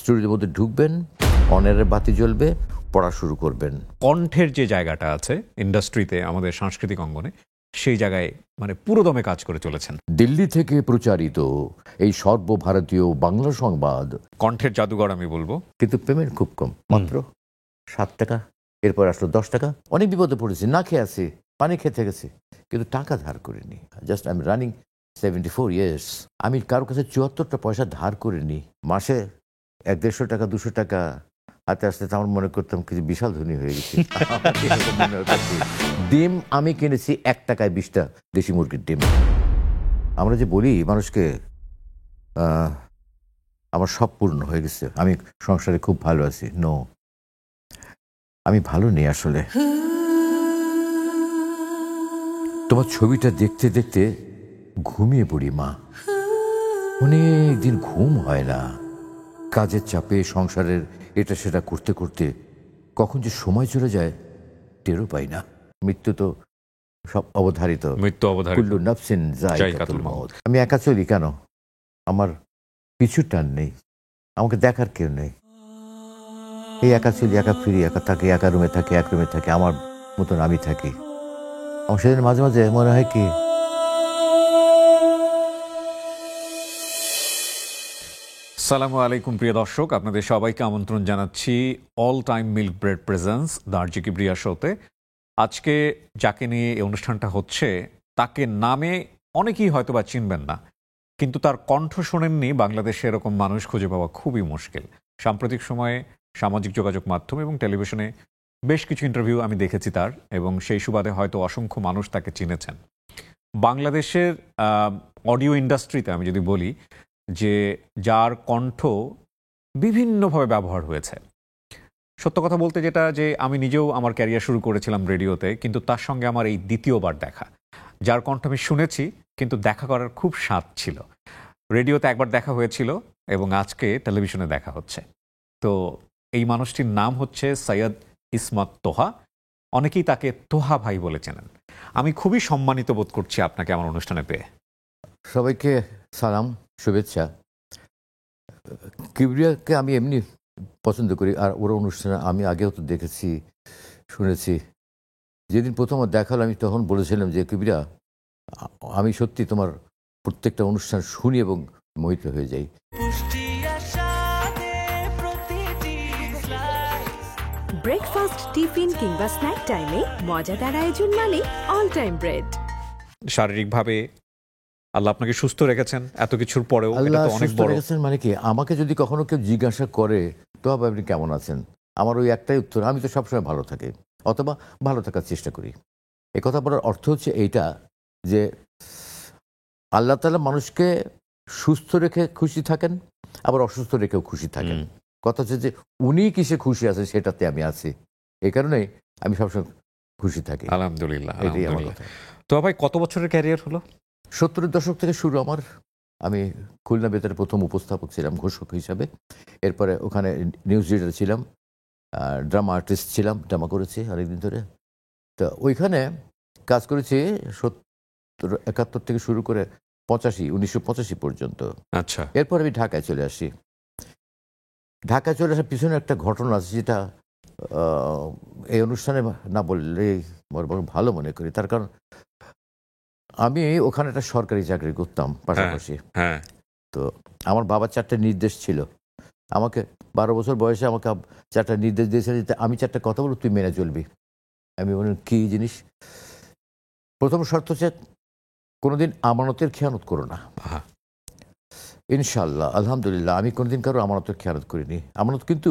স্টুডিওর মধ্যে ঢুকবেন, অনেরের বাতি জ্বলবে, পড়া শুরু করবেন। কণ্ঠের যে জায়গাটা আছে ইন্ডাস্ট্রিতে, আমাদের সাংস্কৃতিক অঙ্গনে, সেই জায়গায় মানে পুরোদমে কাজ করে চলেছেন। দিল্লি থেকে প্রচারিত এই সর্বভারতীয় বাংলা সংবাদ। কণ্ঠের জাদুঘর আমি বলবো। কিন্তু পেমেন্ট খুব কম, মাত্র 7 টাকা। এরপর আসলো 10 টাকা। অনেক বিপদে পড়েছি, না খেয়ে আছি, পানি খেতে গেছি, কিন্তু টাকা ধার করিনি। Just I am running 74 years. আমি কারো কাছে 74টা পয়সা ধার করিনি। মাসে 100-150 টাকা, 200 টাকা হাতে আসতে আমার মনে করতাম কিছু বিশাল ধনী হয়ে গেছি। এরকম মনে হতো। ডিম আমি কিনেছি 1 টাকায় 20টা দেশি মুরগির ডিম। আমরা যে বলি মানুষকে আমার সব পূর্ণ হয়ে গেছে, আমি সংসারে খুব ভালো আছি, নো, আমি ভালো নেই আসলে। তোমার ছবিটা দেখতে দেখতে ঘুমিয়ে পড়ি মা। অনেক দিন ঘুম হয় না, কাজের চাপে, সংসারের এটা সেটা করতে করতে কখন যে সময় চলে যায় টেরও পাই না। মৃত্যু তো সব অবধারিত, মৃত্যু অবধারিত, কুল্লু নাফসিন যায়কাতুল মউত। আমি একা চলি কেন? আমার পিছু টান নেই, আমাকে দেখার কেউ নেই। এই একা চলি, একা ফিরি, একা থাকি, একা রুমে থাকি, এক রুমে থাকি, আমার মতন আমি থাকি। আমার সেদিন মাঝে মাঝে মনে হয় কি সালামু আলাইকুম প্রিয় দর্শক, আপনাদের সবাইকে আমন্ত্রণ জানাচ্ছি all time milk bread presents দার্জি কিবরিয়া শোতে। আজকে যাকে নিয়ে এই অনুষ্ঠানটা হচ্ছে তাকে নামে অনেকেই হয়তো বা চিনবেন না, কিন্তু তার কণ্ঠ শোনেননি বাংলাদেশে এরকম মানুষ খুঁজে পাওয়া খুবই মুশকিল। সাম্প্রতিক সময়ে সামাজিক যোগাযোগ মাধ্যম এবং টেলিভিশনে বেশ কিছু ইন্টারভিউ আমি দেখেছি তার, এবং সেই সুবাদে হয়তো অসংখ্য মানুষ তাকে চিনেছেন। বাংলাদেশের অডিও ইন্ডাস্ট্রিতে আমি যদি বলি যে যার কণ্ঠ বিভিন্নভাবে ব্যবহার হয়েছে, সত্য কথা বলতে যেটা যে আমি নিজেও আমার ক্যারিয়ার শুরু করেছিলাম রেডিওতে, কিন্তু তার সঙ্গে আমার এই দ্বিতীয়বার দেখা। যার কণ্ঠ আমি শুনেছি কিন্তু দেখা করার খুব স্বাদ ছিল। রেডিওতে একবার দেখা হয়েছিল এবং আজকে টেলিভিশনে দেখা হচ্ছে। তো এই মানুষটির নাম হচ্ছে সৈয়দ ইসমাত তোহা। অনেকেই তাকে তোহা ভাই বলে চেনেন। আমি খুবই সম্মানিত বোধ করছি আপনাকে আমার অনুষ্ঠানে পেয়ে। সবাইকে সালাম, শুভেচ্ছা। কিবরিয়াকে আমি এমনি পছন্দ করি, আর ওর অনুষ্ঠানে আমি আগেও তো দেখেছি, শুনেছি। যেদিন প্রথম দেখা হলো আমি তখন বলেছিলাম যে কিবরিয়া, আমি সত্যি তোমার প্রত্যেকটা অনুষ্ঠান শুনি এবং মোহিত হয়ে যাই। ব্রেকফাস্ট, টিফিন কিংবা স্ন্যাক টাইমে মজাদার আয়োজন মানে অল টাইম ব্রেড। শারীরিকভাবে আল্লাহ আপনাকে সুস্থ রেখেছেন এত কিছুর পরেও, এটা আল্লাহ তো অনেক সুস্থ বড়। রেখেছেন মানে কি, আমাকে যদি কখনো কেউ জিজ্ঞাসা করে তো আপনি কেমন আছেন, আমার ওই একটাই উত্তর, আমি তো সবসময় ভালো থাকি অথবা ভালো থাকার চেষ্টা করি। এ কথা বলার অর্থ হচ্ছে এইটা যে আল্লাহ তাআলা মানুষকে সুস্থ রেখে খুশি থাকেন, আবার অসুস্থ রেখেও খুশি থাকেন। কথা হচ্ছে যে উনি কিসে খুশি আছেন সেটাতে আমি আছি, এই কারণেই আমি সবসময় খুশি থাকি। আলহামদুলিল্লাহ, এটাই আমার আলহামদুলিল্লাহ। কথা। তো ভাই, কত বছরের ক্যারিয়ার হলো? 70-এর দশক থেকে শুরু আমার। আমি খুলনা বেতারে প্রথম উপস্থাপক ছিলাম ঘোষক হিসাবে। এরপরে ওখানে নিউজ রিডার ছিলাম, ড্রামা আর্টিস্ট ছিলাম, ড্রামা করেছি অনেকদিন ধরে। তো ওইখানে কাজ করেছি 70-71 থেকে শুরু করে 1985 পর্যন্ত। আচ্ছা। এরপর আমি ঢাকায় চলে আসি। ঢাকায় চলে আসার পিছনে একটা ঘটনা আছে, যেটা এই অনুষ্ঠানে না বললে বরং ভালো মনে করি। তার কারণ আমি ওখানে একটা সরকারি চাকরি করতাম পাশাপাশি। হ্যাঁ। তো আমার বাবার 4টে নির্দেশ ছিল আমাকে। 12 বছর বয়সে আমাকে 4টা নির্দেশ দিয়েছিল যে আমি 4টা কথা বলবো, তুই মেনে চলবি। আমি বললাম কি জিনিস? প্রথম শর্ত হচ্ছে কোনোদিন আমানতের খেয়ানত করো না। ইনশাল্লাহ, আলহামদুলিল্লাহ, আমি কোনোদিন কারো আমানতের খেয়ানত করিনি। আমানত কিন্তু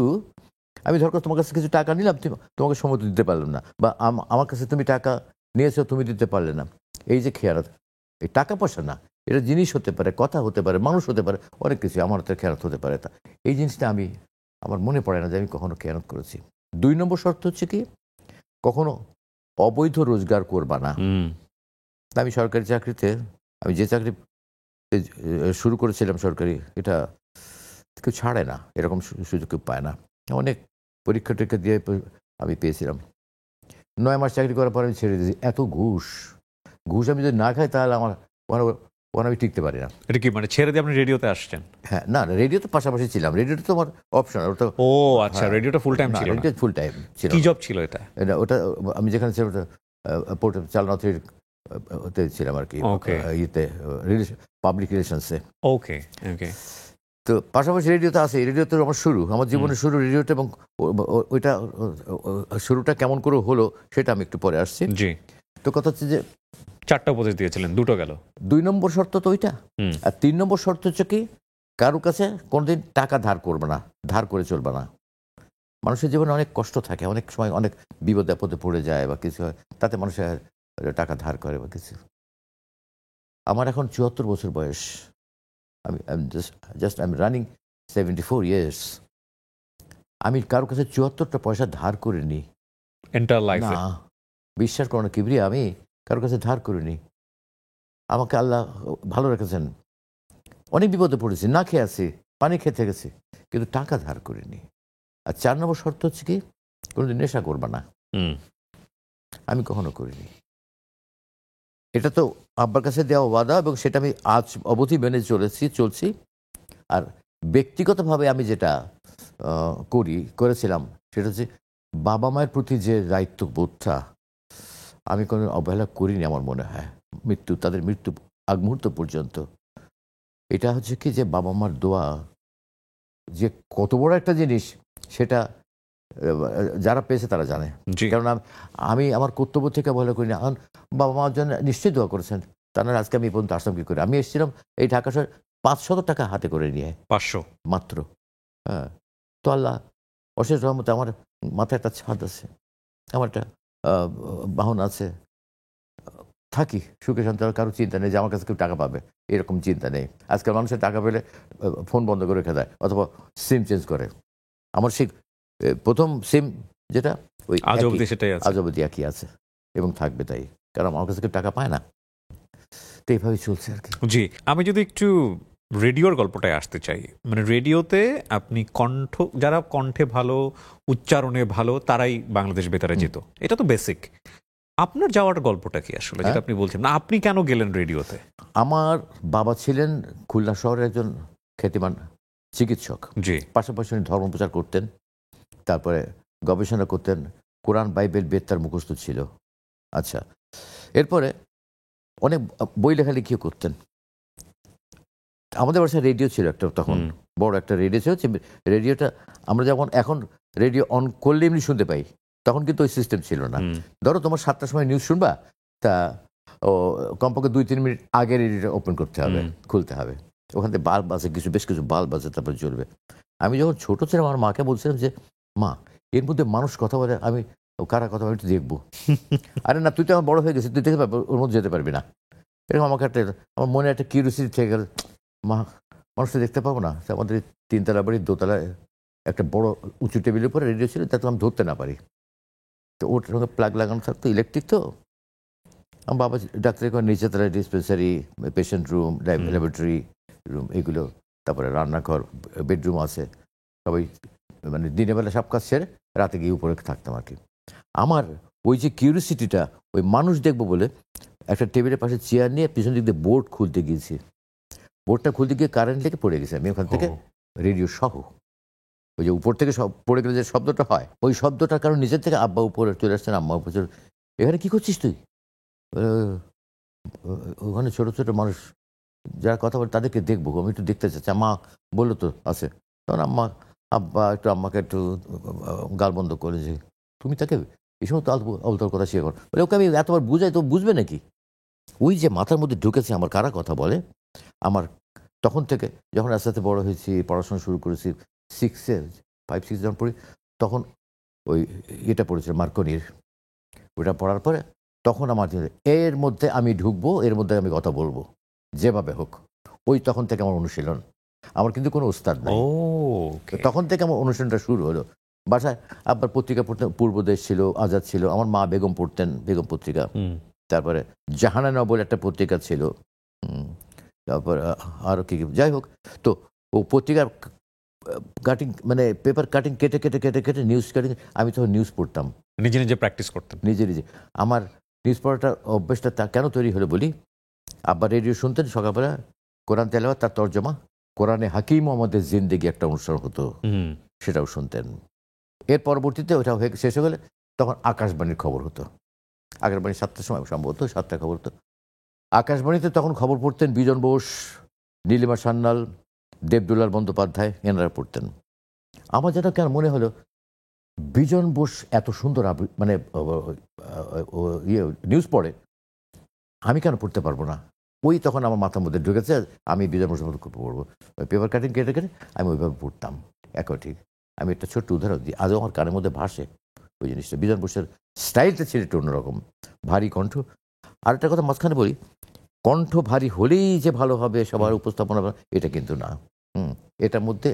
আমি ধরো তোমার কাছে কিছু টাকা নিলাম, তোমাকে সময় দিতে পারলাম না, বা আমার কাছে তুমি টাকা নিয়েছো, তুমি দিতে পারলে না, এই যে খেয়ানত, এই টাকা পয়সা না, এটা জিনিস হতে পারে, কথা হতে পারে, মানুষ হতে পারে, অনেক কিছু আমানতের খেয়ানত হতে পারে। তা এই জিনিসটা আমার মনে পড়ে না যে আমি কখনো খেয়ানত করেছি। 2 নম্বর শর্ত হচ্ছে কি, কখনো অবৈধ রোজগার করবা না। আমি সরকারি চাকরিতে, আমি যে চাকরি শুরু করেছিলাম সরকারি, এটা কেউ ছাড়ে না, এরকম সুযোগ কেউ পায় না। অনেক পরীক্ষা টরীক্ষা দিয়ে আমি পেয়েছিলাম। 9 মাস চাকরি করার পর আমি ছেড়ে দিয়েছি। এত ঘুষ আমি যদি না খাই তাহলে আমার ওখানে আমি টিকতে পারি না। এটা কি মানে ছেড়ে দিয়ে আপনি রেডিওতে আসছেন? হ্যাঁ, না রেডিওতে পাশাপাশি ছিলাম, রেডিওটা তো আমার অপশন, ওটা ও আচ্ছা, রেডিওটা ফুল টাইম ছিল না? রেডিও ফুল টাইম ছিল কি না। জব ছিল এটা? ওটা আমি যেখানে ছিলাম ওটা পোর্ট চালনা অথরিটির ওতে ছিলাম আর কি, Okay. ইয়েতে পাবলিক রিলেশনসে। ওকে ওকে। তো পাশাপাশি রেডিওতে আছে, রেডিওতে আমার শুরু, আমার জীবনের শুরু রেডিওতে, এবং ওইটা শুরুটা কেমন করে হলো সেটা আমি একটু পরে আসছি। জি, তো কথা হচ্ছে যে 4টা উপদেশ দিয়েছিলেন, 2টো গেল। 2 নম্বর শর্ত তো ওইটা, হুম। আর 3 নম্বর শর্ত হচ্ছে কি, কারো কাছে কোনোদিন টাকা ধার করবে না, ধার করে চলবে না। মানুষের জীবনে অনেক কষ্ট থাকে, অনেক সময় অনেক বিপদে আপদে পড়ে যায় বা কিছু হয়, তাতে মানুষের টাকা ধার করে বা কিছু। আমার এখন 74 বছর বয়স, আমি just I am running 74 years. আমি কারো কাছে 74টা পয়সা ধার করিনি। এন্টার লাইফে? না, বিশ্বাস করো না কিবরিয়া, আমি কারো কাছে ধার করিনি। আমাকে আল্লাহ ভালো রেখেছেন, অনেক বিপদে পড়েছি, না খেয়ে আছি, পানি খেতে গেছি, কিন্তু টাকা ধার করিনি। আর 4 নম্বর শর্ত হচ্ছে কি, কোনোদিন নেশা করবা না। হুম। আমি কখনো করিনি। এটা তো আব্বার কাছে দেওয়া ওয়াদা, এবং সেটা আমি আজ অবধি মেনে চলছি। আর ব্যক্তিগতভাবে আমি যেটা করেছিলাম সেটা হচ্ছে বাবা মায়ের প্রতি যে দায়িত্ববোধটা আমি কোনো অবহেলা করিনি আমার মনে হয়, তাদের মৃত্যু আগ মুহূর্ত পর্যন্ত। এটা হচ্ছে কি যে বাবা মার দোয়া যে কত বড় একটা জিনিস, সেটা যারা পেয়েছে তারা জানে। জি। কারণ আমি আমার কর্তব্য থেকে অবহেলা করি না। বাবা মার জন্য নিশ্চয়ই দোয়া করেছেন, তারা আজকে আমি এই পর্যন্ত আসলাম কি করে। আমি এসেছিলাম এই ঢাকা শহরে 500 টাকা হাতে করে নিয়ে, 500 মাত্র। হ্যাঁ, তো আল্লাহ অশেষ রহমতে আমার মাথায় একটা ছাদ আছে, আমার একটা বাহন আছে, থাকি সুখে শান্তি, কারো চিন্তা নেই যে আমার কাছে কেউ টাকা পাবে, এরকম চিন্তা নেই। আজকাল মানুষের টাকা পেলে ফোন বন্ধ করে রেখে দেয় অথবা সিম চেঞ্জ করে। আমার সেই প্রথম সিম যেটা, ওই আজ অবধি সেটাই আছে। আজ অবধি একই আছে এবং থাকবে তাই, কারণ আমার কাছে কেউ টাকা পায় না। তো এইভাবেই চলছে আর কি। জি, আমি যদি একটু রেডিওর গল্পটায় আসতে চাই, মানে রেডিওতে আপনি যারা কণ্ঠে ভালো, উচ্চারণে ভালো, তারাই বাংলাদেশ বেতারে যেত, এটা তো বেসিক। আপনার যাওয়ার গল্পটা কি আসলে, যেটা আপনি বলছেন না, আপনি কেন গেলেন রেডিওতে? আমার বাবা ছিলেন খুলনা শহরের একজন খ্যাতিমান চিকিৎসক। জি। পাশাপাশি উনি ধর্ম প্রচার করতেন, তারপরে গবেষণা করতেন, কোরআন বাইবেল বেদ তার মুখস্থ ছিল। আচ্ছা, এরপরে অনেক বই লেখালেখিও করতেন। আমাদের বাসায় রেডিও ছিল একটা, তখন বড় একটা রেডিও ছিল। রেডিওটা আমরা যেমন এখন রেডিও অন করলে এমনি শুনতে পাই, তখন কিন্তু ওই সিস্টেম ছিল না। ধরো তোমার 7টার সময় নিউজ শুনবা, তা কমপক্ষে 2-3 মিনিট আগে রেডিওটা ওপেন করতে হবে, খুলতে হবে। ওখান থেকে বাল্ব আছে, বেশ কিছু বাল্ব আছে, তারপরে জ্বলবে। আমি যখন ছোট ছিলাম আমার মাকে বলছিলাম যে, মা এর মধ্যে মানুষ কথা বলে, আমি কারা কথা বলে একটু দেখবো। আরে না, তুই তো আমার বড় হয়ে গেছিস, তুই দেখতে পারবি, ওর মধ্যে যেতে পারবি না। এরকম আমাকে আমার মনে একটা কিউরিওসিটি থেকে গেল, মা মানুষটা দেখতে পাবো না। আমাদের 3তলা বাড়ির দোতলায় একটা বড় উঁচু টেবিলের উপরে রেডিও ছিল, তাতে আমি ধরতে না পারি। তো ওটার সঙ্গে প্লাগ লাগানো থাকতো, ইলেকট্রিক তো। আমার বাবা ডাক্তারের করে নিচে তলায় dispensary, patient room, laboratory room, এগুলো, তারপরে রান্নাঘর, বেডরুম আছে। সবাই মানে দিনের বেলা সব কাজ সেরে রাতে গিয়ে উপরে থাকতাম আর কি। আমার ওই যে কিউরিওসিটিটা, ওই মানুষ দেখবো বলে একটা টেবিলের পাশে চেয়ার নিয়ে পিছন দিক দিয়ে বোর্ড খুলতে গিয়েছি। বোর্ডটা খুলতে গিয়ে কারেন্ট লেগে পড়ে গেছে, আমি ওখান থেকে রেডিও সহ। ওই যে উপর থেকে সব পড়ে গেলে যে শব্দটা হয়, ওই শব্দটার কারণ নিজের থেকে আব্বা উপরে চলে আসছেন, আম্মা উপরে চলে, এখানে কি করছিস তুই? ওখানে ছোট ছোট মানুষ যারা কথা বলে তাদেরকে দেখবো, আমি একটু দেখতে চাচ্ছি। মা বললো তো আছে, তখন আম্মাকে একটু গাল বন্ধ করে যে, তুমি তাকে এই সময় তো আলতার কথা শেয়ার কর, বলে ওকে আমি এতবার বুঝাই তো বুঝবে নাকি? ওই যে মাথার মধ্যে ঢুকেছে আমার কারা কথা বলে। আমার তখন থেকে যখন আস্তে আস্তে বড় হয়েছি, পড়াশোনা শুরু করেছি, 5-6 যখন পড়ি, তখন ওই এটা পড়েছিল মার্কনির, ওটা পড়ার পরে তখন আমার এর মধ্যে আমি ঢুকবো, এর মধ্যে আমি কথা বলবো যেভাবে হোক। ওই তখন থেকে আমার অনুশীলন, আমার কিন্তু কোনো ওস্তাদ নেই। তখন থেকে আমার অনুশীলনটা শুরু হলো। বাসায় আবার পত্রিকা পড়তেন, পূর্বদেশ ছিল, আজাদ ছিল, আমার মা বেগম পড়তেন, বেগম পত্রিকা। তারপরে জাহানানা বলে একটা পত্রিকা ছিল, তারপর আরও কি, যাই হোক। তো ও পত্রিকার কাটিং, মানে পেপার কাটিং কেটে কেটে কেটে কেটে নিউজ কাটিং, আমি তখন নিউজ পড়তাম, নিজে নিজে প্র্যাকটিস করতেন। নিজে নিজে। আমার নিউজ পড়াটার অভ্যেসটা কেন তৈরি হলো বলি, আব্বা রেডিও শুনতেন সকালবেলা, কোরআন তেলাওয়াত, তার তর্জমা, কোরআনে হাকিম আমাদের জিন্দেগি একটা অনুষ্ঠান হতো, সেটাও শুনতেন। এর পরবর্তীতে ওটা হয়ে শেষ হয়ে গেলে তখন আকাশবাণীর খবর হতো। আকাশবাণী 7টার সময় সম্ভবত 7টায় খবর হতো। আকাশবাণীতে তখন খবর পড়তেন বিজন বোস, নীলিমা সান্যাল, দেবদুলাল বন্দ্যোপাধ্যায়, এনারা পড়তেন। আমার যেটা কেন মনে হলো, বিজন বোস এত সুন্দর মানে নিউজ পড়ে, আমি কেন পড়তে পারবো না? ওই তখন আমার মাথার মধ্যে ঢুকেছে, আমি বিজন বোসের মতো পড়বো। পেপার কাটিং কেটে কেটে আমি ওইভাবে পড়তাম। একও ঠিক। আমি একটা ছোট্ট উদাহরণ দিই, আজও আমার কানের মধ্যে ভাসে ওই জিনিসটা। বিজন বোসের স্টাইলটা ছিল একটু অন্যরকম, ভারী কণ্ঠ। আর একটা কথা মাঝখানে বলি, কণ্ঠ ভারী হলেই যে ভালো হবে, সবার উপস্থাপনা, এটা কিন্তু না। এটার মধ্যে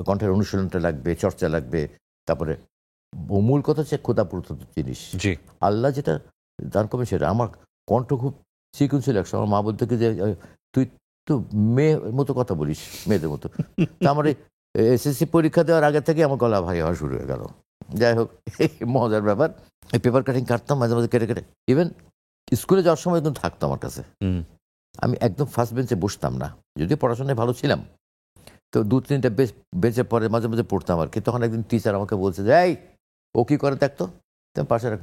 কণ্ঠের অনুশীলনটা লাগবে, চর্চা লাগবে। তারপরে মূল কথা হচ্ছে ক্ষুধাপ্রত জিনিস। আল্লাহ যেটা দান করবে সেটা। আমার কণ্ঠ খুব চিকুন ছিল একসময়। আমার মা বলতো কি যে, তুই তো মেয়ের মতো কথা বলিস, মেয়েদের মতো। তা আমার এসএসসি পরীক্ষা দেওয়ার আগে থেকে আমার গলা ভারী হওয়া শুরু হয়ে গেল। যাই হোক, মজার ব্যাপার। এই পেপার কাটিং কাটতাম মাঝে মাঝে কেটে কেটে। ইভেন স্কুলে যাওয়ার সময় কিন্তু থাকতো আমার কাছে। আমি একদম ফার্স্ট বেঞ্চে বসতাম না, যদিও পড়াশোনায় ভালো ছিলাম। তো 2-3টা বেঞ্চে পরে মাঝে মাঝে পড়তাম আর কি। তখন একদিন টিচার আমাকে বলছে যে, এই ও কী করে দেখতো। তো পাশের এক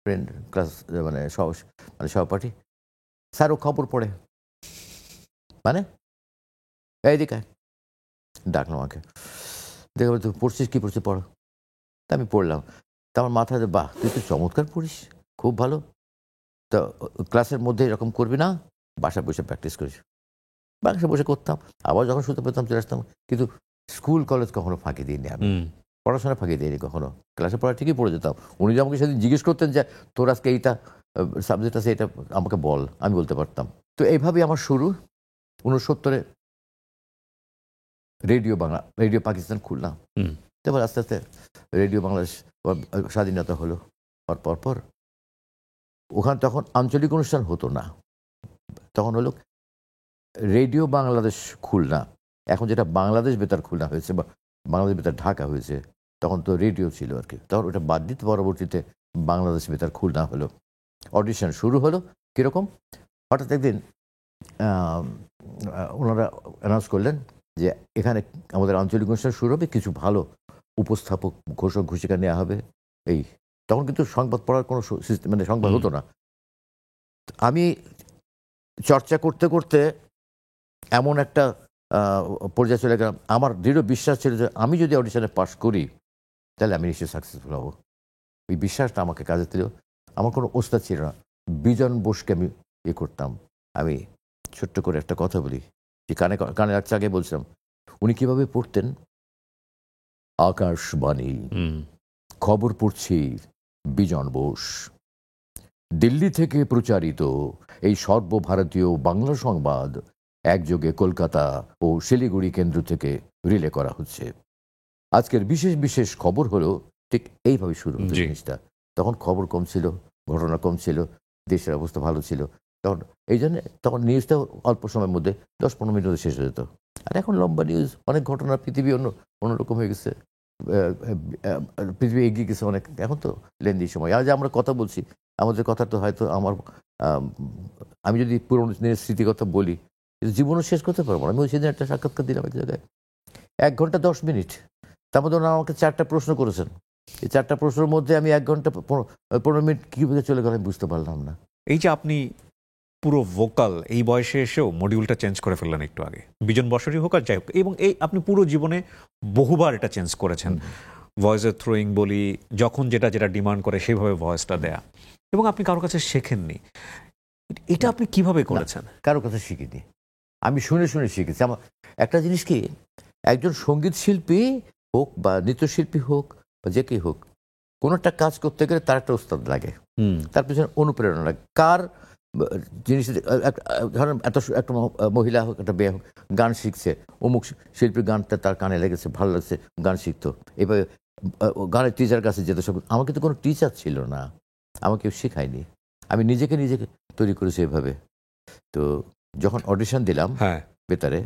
ফ্রেন্ড, ক্লাস মানে সহপাঠী, স্যার ও খবর পড়ে। মানে এইদিকে ডাকলাম আমাকে, দেখে বলতো, পড়ছিস, কী পড়ছিস, পড়ো। তা আমি পড়লাম। তা আমার মাথায়, বাহ তুই তো চমৎকার পড়িস, খুব ভালো। তো ক্লাসের মধ্যে এরকম করবি না, বাসায় বসে প্র্যাকটিস করিস। বাসায় বসে করতাম, আবার যখন শুতে পেতাম চলে আসতাম। কিন্তু স্কুল কলেজ কখনো ফাঁকি দিইনি আমি, পড়াশোনা ফাঁকি দিইনি কখনো। ক্লাসে পড়া ঠিকই পড়ে যেতাম। উনি যে আমাকে সেদিন জিজ্ঞেস করতেন যে, তোর আজকে এইটা সাবজেক্ট আছে, এটা আমাকে বল, আমি বলতে পারতাম। তো এইভাবেই আমার শুরু। 69-এ রেডিও বাংলা, রেডিও পাকিস্তান খুললাম। তারপর আস্তে আস্তে রেডিও বাংলাদেশ স্বাধীনতা হলো। পর ওখানে তখন আঞ্চলিক অনুষ্ঠান হতো না, তখন হলো রেডিও বাংলাদেশ খুলনা। এখন যেটা বাংলাদেশ বেতার খুলনা হয়েছে বা বাংলাদেশ বেতার ঢাকা হয়েছে, তখন তো রেডিও ছিল আর কি। তখন ওটা বাদ দিতে পরবর্তীতে বাংলাদেশ বেতার খুলনা হলো। অডিশন শুরু হলো কীরকম, হঠাৎ একদিন ওনারা অ্যানাউন্স করলেন যে এখানে আমাদের আঞ্চলিক অনুষ্ঠান শুরু হবে, কিছু ভালো উপস্থাপক, ঘোষক ঘোষিকা নেওয়া হবে। এই তখন কিন্তু সংবাদ পড়ার কোনো সিস্টেম, মানে সংবাদ হতো না। আমি চর্চা করতে করতে এমন একটা পর্যায়ে চলে গেলাম, আমার দৃঢ় বিশ্বাস ছিল যে আমি যদি অডিশনে পাস করি তাহলে আমি নিশ্চয়ই সাকসেসফুল হব। ওই বিশ্বাসটা আমাকে কাজে দিল। আমার কোনো ওস্তাদ ছিল না, বিজন বোসকে আমি করতাম। আমি ছোট্ট করে একটা কথা বলি, যে কানে রাখতে আগে বলছিলাম, উনি কীভাবে পড়তেন। আকাশবাণী, খবর পড়ছি বিজন বোস, দিল্লি থেকে প্রচারিত এই সর্বভারতীয় বাংলা সংবাদ একযোগে কলকাতা ও শিলিগুড়ি কেন্দ্র থেকে রিলে করা হচ্ছে। আজকের বিশেষ বিশেষ খবর হলো, ঠিক এইভাবে শুরু হতো জিনিসটা। তখন খবর কম ছিল, ঘটনা কম ছিল, দেশের অবস্থা ভালো ছিল। তখন এই জন্যে তখন নিউজটাও অল্প সময়ের মধ্যে 10-15 মিনিটে শেষ হয়ে যেত। আর এখন লম্বা নিউজ, অনেক ঘটনা, পৃথিবী অন্যরকম হয়ে গেছে, পৃথিবী এগিয়ে গেছে অনেক। এখন তো লেন্দি সময়। আর যে আমরা কথা বলছি, আমাদের কথা তো হয়তো আমি যদি পুরোনো দিনের স্মৃতির কথা বলি, জীবনও শেষ করতে পারবো না। আমি ওই সেদিন একটা সাক্ষাৎকার দিলাম এক জায়গায়, 1 ঘন্টা 10 মিনিট। তার মধ্যে ওনারা আমাকে 4টা প্রশ্ন করেছেন। এই 4টা প্রশ্নের মধ্যে আমি 1 ঘন্টা 15 মিনিট কীভাবে চলে গেল আমি বুঝতে পারলাম না। এই যে আপনি পুরো ভোকাল এই বয়সে এসেও মডিউলটা চেঞ্জ করে ফেললেন একটু আগে, বিজন বসরই হোক আর যাই হোক, এবং এই আপনি পুরো জীবনে বহুবার এটা চেঞ্জ করেছেন। ভয়েসের থ্রোয়িং বলি, যখন যেটা ডিমান্ড করে সেইভাবে ভয়েসটা দেয়া, এবং আপনি কারোর কাছে শেখেননি। এটা আপনি কিভাবে করেছেন? কারোর কাছে শিখিনি, আমি শুনে শুনে শিখেছি। আমার একটা জিনিস কি, একজন সঙ্গীত শিল্পী হোক বা নৃত্যশিল্পী হোক বা যে কেই হোক, কোনো একটা কাজ করতে গেলে তার একটা ওস্তাদ লাগে, তার পিছনে অনুপ্রেরণা লাগে। কার জিনিস, ধরেন একটা মহিলা হোক, একটা মেয়ে হোক, গান শিখছে, অমুক শিল্পীর গানটা তার কানে লেগেছে, ভালো লাগছে, গান শিখতো। এবার গানের টিচার কাছে যেত। সব আমার কিন্তু কোনো টিচার ছিল না, আমাকে কেউ শেখায়নি, আমি নিজেকে তৈরি করেছি এভাবে। তো যখন অডিশন দিলাম বেতারে,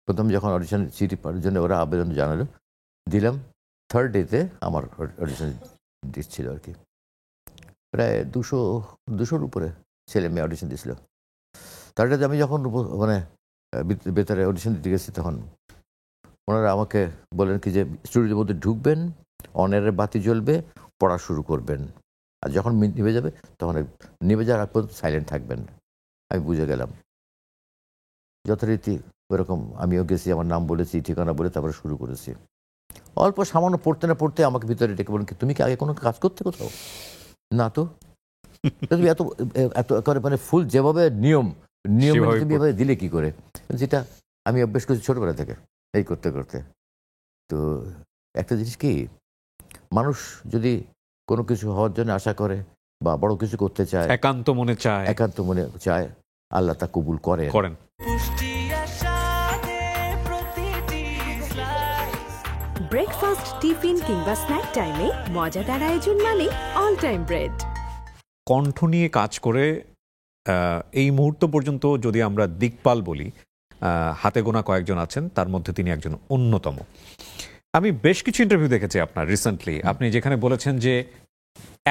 প্রথম যখন অডিশন চিঠি পাওয়ার জন্য ওরা আবেদন জানালো, দিলাম, 3rd ডেতে আমার অডিশন দিচ্ছিল আর কি, প্রায় 200-200-র উপরে। ছেলে মেয়ে অডিশন দিয়েছিল। তারপরে আমি যখন মানে ভেতরে অডিশন দিতে গেছি তখন ওনারা আমাকে বললেন কি যে স্টুডিওর মধ্যে ঢুকবেন, অনেরের বাতি জ্বলবে, পড়া শুরু করবেন, আর যখন নিভে যাবে তখন নিভে যাওয়ার আগ পর্যন্ত সাইলেন্ট থাকবেন। আমি বুঝে গেলাম। যথারীতি ওরকম আমিও গেছি, আমার নাম বলেছি, ঠিকানা বলে তারপরে শুরু করেছি। অল্প সামান্য পড়তে না পড়তে আমাকে ভিতরে ডেকে বলেন কি তুমি কি আগে কোনো কাজ করতে কোথাও? না তো। তুমি এত এত করে মানে ফুল যেভাবে নিয়ম সেভাবে তুমি এভাবে দিলে কি করে? যেটা আমি অভ্যেস করছি ছোটবেলা থেকে এই করতে করতে। তো একটা জিনিস কি, মানুষ যদি কোনো কিছু হওয়ার জন্য আশা করে বা বড় কিছু করতে চায়, একান্ত মনে চায়, একান্ত মনে চায়, আল্লাহ তা কবুল করেন। ব্রেকফাস্ট, টিফিন কিংবা স্ন্যাক টাইমে মজাদার আয়োজন মানে অল টাইম ব্রেড। কণ্ঠ নিয়ে কাজ করে এই মুহূর্ত পর্যন্ত যদি আমরা দিকপাল বলি, হাতে গোনা কয়েকজন আছেন, তার মধ্যে তিনি একজন অন্যতম। আমি বেশ কিছু ইন্টারভিউ দেখেছি আপনার রিসেন্টলি, আপনি যেখানে বলেছেন যে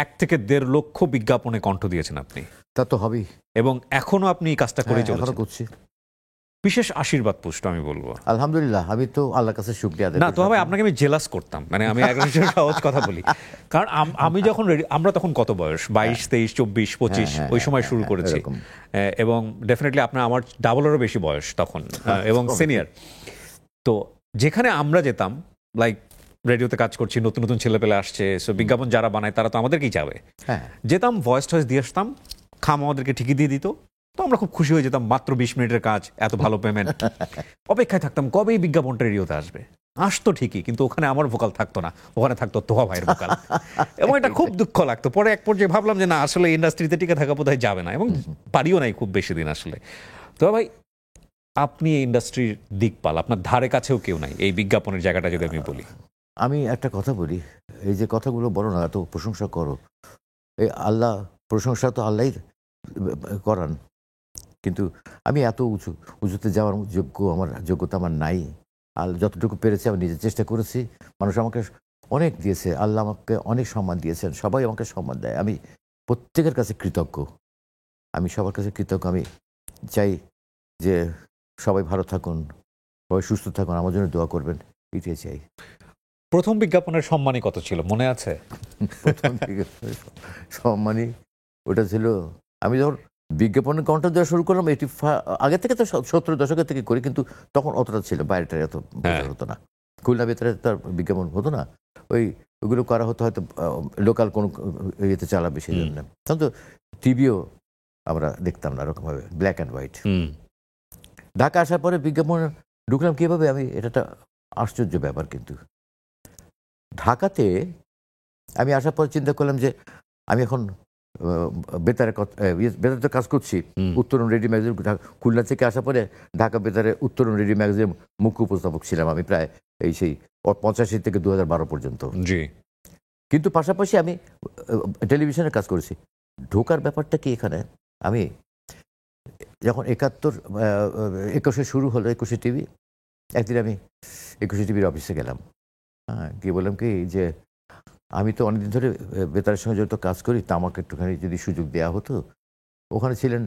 1 থেকে 1.5 লক্ষ বিজ্ঞাপনে কণ্ঠ দিয়েছেন আপনি। তা তো হবেই, এবং এখনো আপনি এই কাজটা করে চলেছেন। এখনো করছি। বিশেষ আশীর্বাদ পুষ্ট আমি বলবো। আলহামদুলিল্লাহ, আমি তো আল্লাহর কাছে শুকরিয়া আদায় না করি। তো হবে আপনাকে আমি জেলাস করতাম, মানে আমি একজন সহজ কথা বলি, কারণ আমি যখন আমরা তখন কত বয়স, 22, 23, 24, 25 ওই সময় শুরু করেছি, এরকম। এবং ডেফিনেটলি আপনার আমার ডাবলেরও বেশি বয়স তখন, এবং সিনিয়র। তো যেখানে আমরা যেতাম, লাইক রেডিওতে কাজ করছি, নতুন নতুন ছেলেপেলে আসছে, সো বিজ্ঞাপন যারা বানায় তারা তো আমাদেরকেই যাবে, যেতাম ভয়েস টয়েস দিয়ে আসতাম, খাম আমাদেরকে ঠিকই দিয়ে দিত, তো আমরা খুব খুশি হয়ে যেতাম, মাত্র 20 মিনিটের কাজ, এত ভালো পেমেন্ট। অপেক্ষায় থাকতাম কবে এই বিজ্ঞাপনটা রেডিওতে আসবে। আসতো ঠিকই, কিন্তু ওখানে আমার ভোকাল থাকতো না, ওখানে থাকতো তোহা ভাইয়ের ভোকাল। এবং এটা খুব দুঃখ লাগতো। পরে এক পর্যায়ে ভাবলাম যে না, আসলে ইন্ডাস্ট্রিতে টিকে থাকা বোধহয় যাবে না, এবং পারিও নাই খুব বেশি দিন আসলে। তো ভাই, আপনি এই ইন্ডাস্ট্রির দিকপাল, আপনার ধারে কাছেও কেউ নাই এই বিজ্ঞাপনের জায়গাটা যদি আমি বলি। আমি একটা কথা বলি, এই যে কথাগুলো বলো না, এত প্রশংসা করো, এই আল্লাহ, প্রশংসা তো আল্লাহই করান, কিন্তু আমি এত উঁচুতে যাওয়ার আমার যোগ্যতা আমার নাই। আর যতটুকু পেরেছি আমি নিজের চেষ্টা করেছি। মানুষ আমাকে অনেক দিয়েছে, আল্লাহ আমাকে অনেক সম্মান দিয়েছেন, সবাই আমাকে সম্মান দেয়, আমি প্রত্যেকের কাছে কৃতজ্ঞ। আমি সবার কাছে কৃতজ্ঞ। আমি চাই যে সবাই ভালো থাকুন, সবাই সুস্থ থাকুন, আমার জন্য দোয়া করবেন, এটাই চাই। প্রথম বিজ্ঞাপনের সম্মানই কত ছিল মনে আছে? প্রথম থেকে সম্মানী ওটা ছিল, আমি যখন বিজ্ঞাপনের কন্টেন্ট দেওয়া শুরু করলাম, আগে থেকে তো 70 দশকের থেকে করি, কিন্তু তখন অতটা ছিল, বাইরেটা এত হতো না, খুলনা ভেতরে তার বিজ্ঞাপন হতো না, ওইগুলো করা হতো হয়তো লোকাল কোনো ইয়েতে চালাবে সেই জন্য। তখন তো টিভিও আমরা দেখতাম না এরকমভাবে, ব্ল্যাক অ্যান্ড হোয়াইট। ঢাকা আসার পরে বিজ্ঞাপন ঢুকলাম কীভাবে, আমি এটা একটা আশ্চর্য ব্যাপার। কিন্তু ঢাকাতে আমি আসার পর চিন্তা করলাম যে আমি এখন বেতারে কাজ করছি, উত্তরণ রেডিও ম্যাগাজিন। খুলনা থেকে আসার পরে ঢাকা বেতারে উত্তরণ রেডিও ম্যাগাজিনের মুখ্য উপস্থাপক ছিলাম আমি প্রায় সেই 85 থেকে 2012 পর্যন্ত। জি। কিন্তু পাশাপাশি আমি টেলিভিশনে কাজ করেছি। ঢোকার ব্যাপারটা কি এখানে, আমি যখন 21 শুরু হলো, 21 টিভি, একদিন আমি 21 টিভির অফিসে গেলাম, গিয়ে বললাম কি যে আমি তো অনেকদিন ধরে বেতারের সঙ্গে যত কাজ করি, তা আমাকে একটুখানি যদি সুযোগ দেওয়া হতো। ওখানে ছিলেন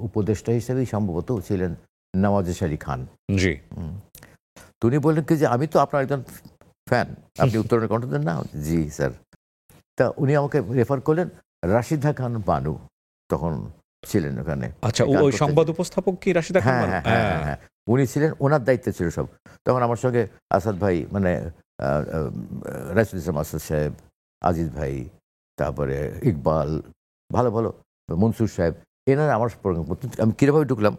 উপদেষ্টা হিসেবেই সম্ভবত ছিলেন নওয়াজেশ আলী খান। জি। তো উনি বললেন কি যে আমি তো আপনার একজন ফ্যান, আপনি উত্তরণের কণ্ঠ দেন না? জি স্যার। তা উনি আমাকে রেফার করলেন রাশিদা খান বানু, তখন ছিলেন ওখানে। আচ্ছা, ওই সংবাদ উপস্থাপক কি রাশিদা খান? হ্যাঁ, উনি ছিলেন, ওনার দায়িত্বে ছিল সব। তখন আমার সঙ্গে আসাদ ভাই, মানে রাশিদ ইসলাম আসাদ সাহেব, আজিজ ভাই, তারপরে ইকবাল, ভালো ভালো, মনসুর সাহেব, এনারা আমার আমি কীভাবে ঢুকলাম,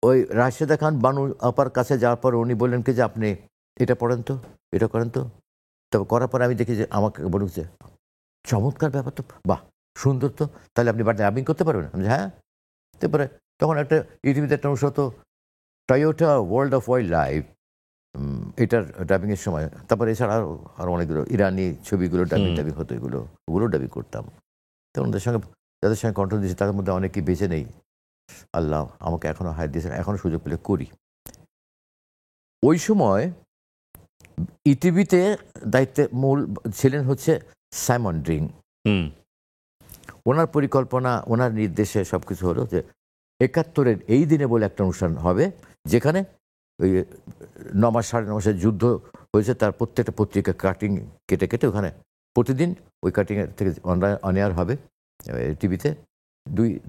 ওই রাশিদা খান বানু আপার কাছে যাওয়ার পর উনি বললেন কি যে আপনি এটা পড়েন তো, এটা করেন তো। তবে করার পর আমি দেখি যে আমাকে বলুন যে চমৎকার ব্যাপার তো, বাহ সুন্দর তো, তাহলে আপনি বাড়িতে ডাবিং করতে পারবেন? আমি হ্যাঁ। তারপরে তখন একটা ইউটিভিতে একটা অনুষ্ঠান হতো, Toyota world of wild life, এটার ডাবিংয়ের সময়। তারপরে এছাড়া আরও অনেকগুলো ইরানি ছবিগুলো ডাবিং হতো, ওগুলো ডাবিং করতাম। তো যাদের সঙ্গে কন্ট্রোল দিয়েছি তাদের মধ্যে অনেকেই বেঁচে নেই, আল্লাহ আমাকে এখনও হায়াত দিয়েছেন, এখনও সুযোগ পেলে করি। ওই সময় ইটিভিতে দায়িত্বে মূল ছিলেন হচ্ছে সাইমন ড্রিং। ওনার পরিকল্পনা, ওনার নির্দেশে সবকিছু হলো যে ৭১-এর এই দিনে বলে একটা অনুষ্ঠান হবে, যেখানে ওই ৯ মাস ৯.৫ মাসের যুদ্ধ হয়েছে তার প্রত্যেকটা পত্রিকা কাটিং কেটে কেটে ওখানে প্রতিদিন ওই কাটিংয়ের থেকে অন এয়ার হবে টিভিতে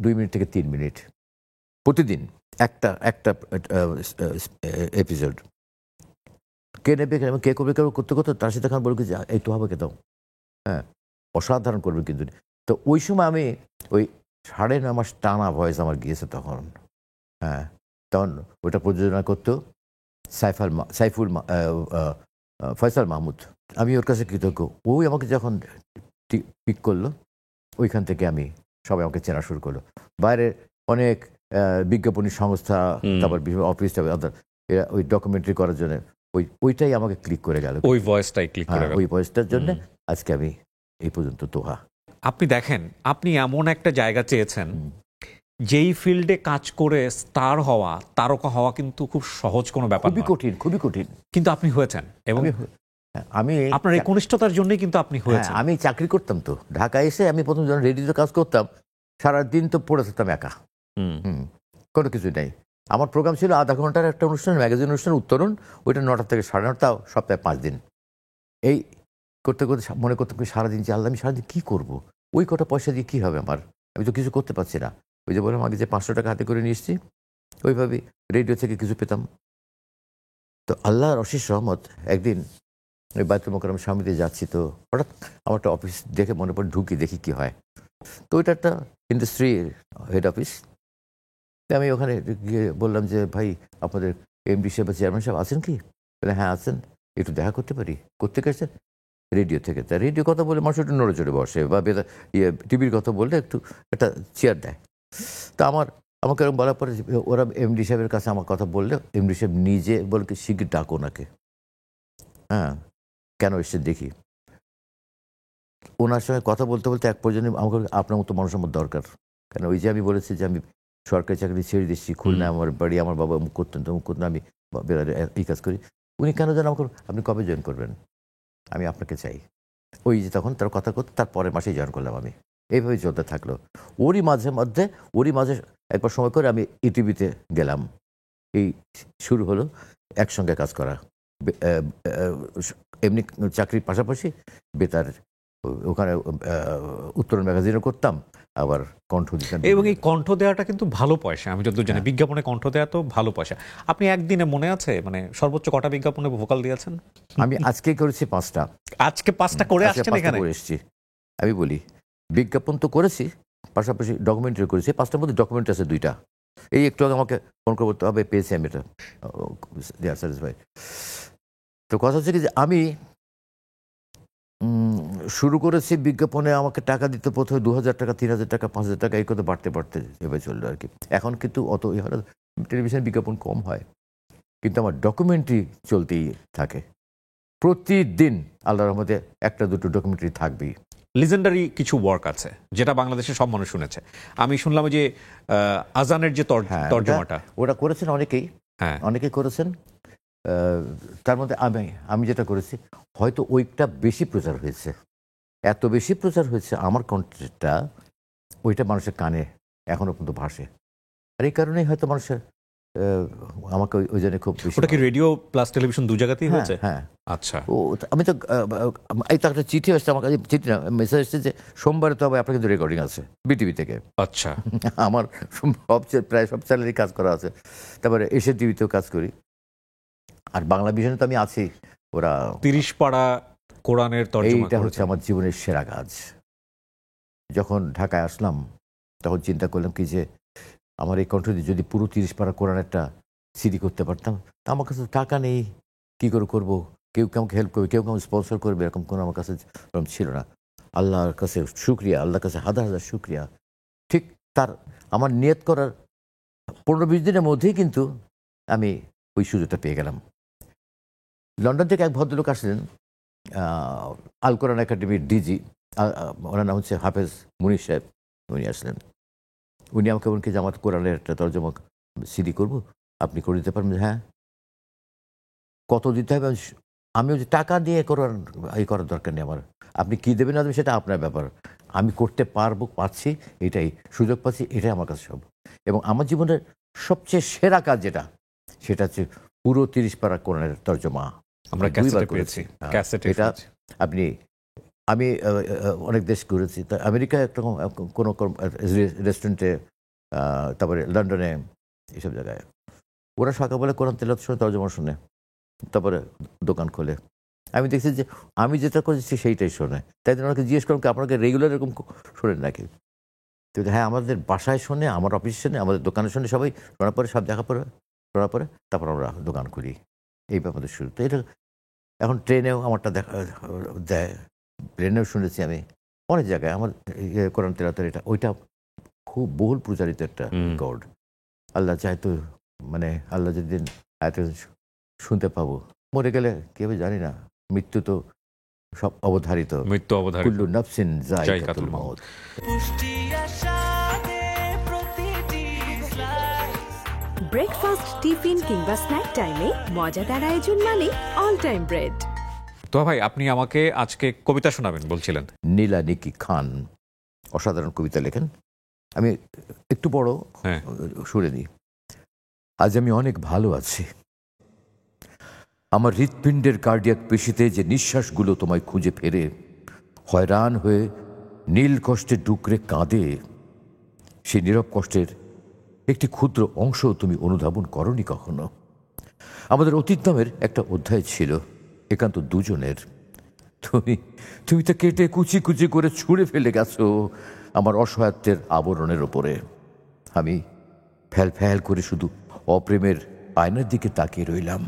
২ মিনিট থেকে ৩ মিনিট প্রতিদিন একটা একটা এপিসোড। কে নেবে কে করবে কেউ করতে করতে তার সাথে এখন বলবে যে এই তো হবে কে দাও, হ্যাঁ অসাধারণ করবে কিন্তু। তো ওই সময় আমি ওই ৯.৫ মাস টানা ভয়েস আমার গিয়েছে তখন। হ্যাঁ, তখন ওটা প্রযোজনা করতো ফয়সাল মাহমুদ। আমি ওর কাছে কৃতজ্ঞ। ওই আমাকে যখন পিক করলো, ওইখান থেকে আমি সবাই আমাকে চেনা শুরু করলো। বাইরে অনেক বিজ্ঞাপনী সংস্থা, তারপর বিভিন্ন অফিস, এরা ওই ডকুমেন্টারি করার জন্য ওইটাই আমাকে ক্লিক করে গেল, ওই ভয়েসটাই ক্লিক করে গেল। ওই ভয়েসটার জন্য আজকে আমি এই পর্যন্ত তোহা। আপনি দেখেন, আপনি এমন একটা জায়গা চেয়েছেন যেই ফিল্ডে কাজ করে স্টার হওয়া, তারকা হওয়া কিন্তু খুব সহজ কোনো ব্যাপার খুবই নয়। কঠিন, খুবই কঠিন। কিন্তু আপনি হয়েছেন, এবং আমি আপনার এই কনিষ্ঠতার জন্যই কিন্তু আপনি হয়েছেন। আমি চাকরি করতাম তো ঢাকায় এসে, আমি প্রথম যখন রেডিওতে কাজ করতাম সারাদিন তো পড়ে থাকতাম একা, কোনো কিছু নেই। আমার প্রোগ্রাম ছিল আধা ঘন্টার একটা অনুষ্ঠান, ম্যাগাজিন অনুষ্ঠান উত্তরণ, ওইটা ৯টা থেকে ৯:৩০, সপ্তাহে ৫ দিন। এই করতে করতে মনে করতাম সারাদিন যে আল্লাহ আমি সারাদিন কী করবো, ওই কটা পয়সা দিয়ে কী হবে আমার, আমি তো কিছু করতে পারছি না। ওই যে বললাম আগে যে ৫০০ টাকা হাতে করে নিয়ে এসেছি, ওইভাবেই রেডিও থেকে কিছু পেতাম। তো আল্লাহর অশেষ রহমত, একদিন ওই বায়তুল মোকাররম স্বামীতে যাচ্ছি, তো হঠাৎ আমার একটা অফিস দেখে মনে পড়ে ঢুকি দেখি কি হয়। তো ওইটা একটা ইন্ডাস্ট্রি হেড অফিস। আমি ওখানে গিয়ে বললাম যে ভাই আপনাদের এমডি সাহেব বা চেয়ারম্যান সাহেব আছেন কি? বলে হ্যাঁ আছেন, একটু দেখা করতে পারি। করতে গেছেন রেডিও থেকে। তা রেডিও কথা বলে মানুষ একটু নড়ে চড়ে বসে, বা টিভির কথা বললে একটু একটা চেয়ার দেয়। তা আমাকে এরকম বলার পরে ওরা এমডি সাহেবের কাছে আমার কথা বললে, এমডি সাহেব নিজে বলে কি শিগগির ডাকো ওনাকে। হ্যাঁ, কেন এসছে দেখি। ওনার সঙ্গে কথা বলতে বলতে এক পর্যন্ত আমাকে আপনার মতো মানুষ আমার দরকার। কেন ওই যে আমি বলেছি যে আমি সরকারি চাকরি ছেড়ে দিচ্ছি, খুলনা আমার বাড়ি, আমার বাবা অমুক করতেন তমুক করতেন, আমি এই কাজ করি। উনি কেন যেন আমাকে আপনি কবে জয়েন করবেন, আমি আপনাকে চাই। ওই যে তখন তার কথা করতে তার পরের মাসেই জয়েন করলাম আমি। এইভাবে চলতে থাকলো। ওরই মাঝে একবার সময় করে আমি ইটিভিতে গেলাম। এই শুরু হলো একসঙ্গে কাজ করা, এমনি চাকরির পাশাপাশি বেতার, ওখানে উত্তরণ ম্যাগাজিনও করতাম, আবার কণ্ঠ দিতাম। এবং এই কণ্ঠ দেওয়াটা কিন্তু ভালো পয়সা, আমি যতদূর জানি বিজ্ঞাপনে কণ্ঠ দেওয়া তো ভালো পয়সা। আপনি একদিনে মনে আছে মানে সর্বোচ্চ কটা বিজ্ঞাপনে ভোকাল দিয়েছেন? আমি আজকে করেছি ৫টা। আজকে 5টা করে আসছেন এখানে? করে এসেছি। আমি বলি বিজ্ঞাপন তো করেছি, পাশাপাশি ডকুমেন্টারি করেছি। 5টার মধ্যে ডকুমেন্টারি আছে 2টা। এই একটু আগে আমাকে ফোন করতে হবে, পেয়েছি আমি এটা। স্যাটিসফাইড। তো কথা হচ্ছে কি যে আমি শুরু করেছি বিজ্ঞাপনে, আমাকে টাকা দিতে প্রথমে ২,০০০ টাকা, ৩,০০০ টাকা, 5,০০০ টাকা, এই কথা বাড়তে বাড়তে এভাবে চললো আর কি। এখন কিন্তু অত টেলিভিশনের বিজ্ঞাপন কম হয়, কিন্তু আমার ডকুমেন্টারি চলতেই থাকে প্রতিদিন। আল্লাহর রহমতে 1-2 ডকুমেন্টারি থাকবেই। লিজেন্ডারি কিছু ওয়ার্ক আছে যেটা বাংলাদেশের সব মানুষ শুনেছে। আমি শুনলাম যে আজানের যে তর্জমাটা, ওটা করেছেন অনেকেই, হ্যাঁ অনেকেই করেছেন। তার মধ্যে আমি যেটা করেছি, হয়তো ওইটা বেশি প্রচার হয়েছে, এত বেশি প্রচার হয়েছে আমার কন্টেন্টটা, ওইটা মানুষের কানে এখনো পর্যন্ত ভাসে। আর এই কারণেই হয়তো মানুষের আমাকে ওই জন্য খুব বেশি। ওটা কি রেডিও প্লাস টেলিভিশন দু জায়গাতেই হয়েছে? হ্যাঁ। আচ্ছা। আমি তো এই তো একটা চিঠি আসছে আমার কাছে, চিঠি না মেসেজ এসেছে যে সোমবারে তো হবে আপনার কিন্তু রেকর্ডিং আছে বিটিভি থেকে। আচ্ছা। আমার প্রায় সব চ্যানেলেই কাজ করা আছে, তারপরে এশিয়া টিভিতেও কাজ করি, আর বাংলা ভিশনে তো আমি আছি। ওরা 30 পারা কোরআনের তর্জমা এইটা হচ্ছে আমার জীবনের সেরা কাজ। যখন ঢাকায় আসলাম তখন চিন্তা করলাম কি যে আমার এই কণ্ঠ দিয়ে যদি পুরো 30 পারা কোরআন একটা সিডি করতে পারতাম, তা আমার কাছে টাকা নেই, কী করে করবো, কেউ আমাকে হেল্প করবে, কেউ আমাকে স্পন্সর করবে, এরকম কোনো আমার কাছে ছিল না। আল্লাহর কাছে শুকরিয়া, আল্লাহর কাছে হাজার হাজার শুকরিয়া। ঠিক তার আমার নিয়ত করার 15-20 দিনের মধ্যেই কিন্তু আমি ওই সুযোগটা পেয়ে গেলাম। লন্ডন থেকে এক ভদ্রলোক আসলেন, আল কোরআন একাডেমির ডিজি, ওনার নাম হচ্ছে হাফেজ মুনির সাহেব। উনি আসলেন, উনি আমাকে বলেন কি যে আমার কোরআনের একটা তর্জমা সিডি করবো, আপনি করে দিতে পারবেন? হ্যাঁ। কত দিতে হবে? আমি টাকা দিয়ে কোরআন এই করার দরকার নেই আমার, আপনি কী দেবেন না দেবেন সেটা আপনার ব্যাপার, আমি করতে পারছি, এটাই সুযোগ পাচ্ছি, এটাই আমার কাছে সব। এবং আমার জীবনের সবচেয়ে সেরা কাজ যেটা, সেটা হচ্ছে পুরো 30 পারা কোরআনের তর্জমা আমরা 2 বার ক্যাসেটে করেছি। পেয়েছি, ক্যাসেটে এটা পেয়েছি। আমি অনেক দেশ ঘুরেছি। তা আমেরিকায় একরকম কোনো রেস্টুরেন্টে, তারপরে লন্ডনে, এইসব জায়গায় ওরা সকালবেলা কোরআন তেলাওয়াত শুনে, তর্জমা শুনে, তারপরে দোকান খোলে। আমি দেখছি যে আমি যেটা করেছি সেইটাই শোনে। তাই জন্য ওনাকে জিজ্ঞেস করলাম, আপনাকে রেগুলার এরকম শোনেন নাকি? তো হ্যাঁ, আমাদের বাসায় শোনে, আমার অফিসে শোনে, আমাদের দোকানে শোনে, সবাই শোনার পরে, সব দেখা পরে শোনার পরে তারপর আমরা দোকান খুলি। এই আমাদের শুরু। তো এটা এখন ট্রেনেও আমারটা দেয়, প্লেনেও শুনেছি আমি, অনেক জায়গায় আমার কোরআন তেলাওয়াতের এটা ওইটা খুব বহুল প্রচারিত একটা রেকর্ড। আল্লাহ চায় তো, মানে আল্লাহ যেদিন এত শুনতে পাবো, মরে গেলে কেউ জানি না, মৃত্যু তো সব অবধারিত, মৃত্যু অবধারিত, কুল্লু নাফসিন যায়কাতুল যায়কাতুল মাউত। মাউত। ব্রেকফাস্ট, টিফিন কিংবা স্ন্যাক টাইমে মজাদার আয়োজন মানে অল টাইম ব্রেড। তো ভাই, আপনি আমাকে আজকে কবিতা শোনাবেন বলছিলেন। নীলা নিকি খান অসাধারণ কবিতা লেখেন। আমি একটু বড় হ্যাঁ। শুনে নিই। আজ আমি অনেক ভালো আছি। আমার হৃৎপিণ্ডের কার্ডিয়াক পেশিতে যে নিঃশ্বাসগুলো তোমায় খুঁজে ফেরে, হয়রান হয়ে নীল কষ্টে ডুকরে কাঁদে, সেই নীরব কষ্টের একটি ক্ষুদ্র অংশ তুমি অনুধাবন করনি কখনো। আমাদের অতীত নামের একটা অধ্যায় ছিল, একান্ত দুজনের। তুমি তা কেটে কুচি কুচি করে ছুঁড়ে ফেলে গেছো আমার অসহায়ত্বের আবরণের ওপরে। আমি ফ্যাল ফ্যাল করে শুধু অপ্রেমের আয়নার দিকে তাকিয়ে রইলাম।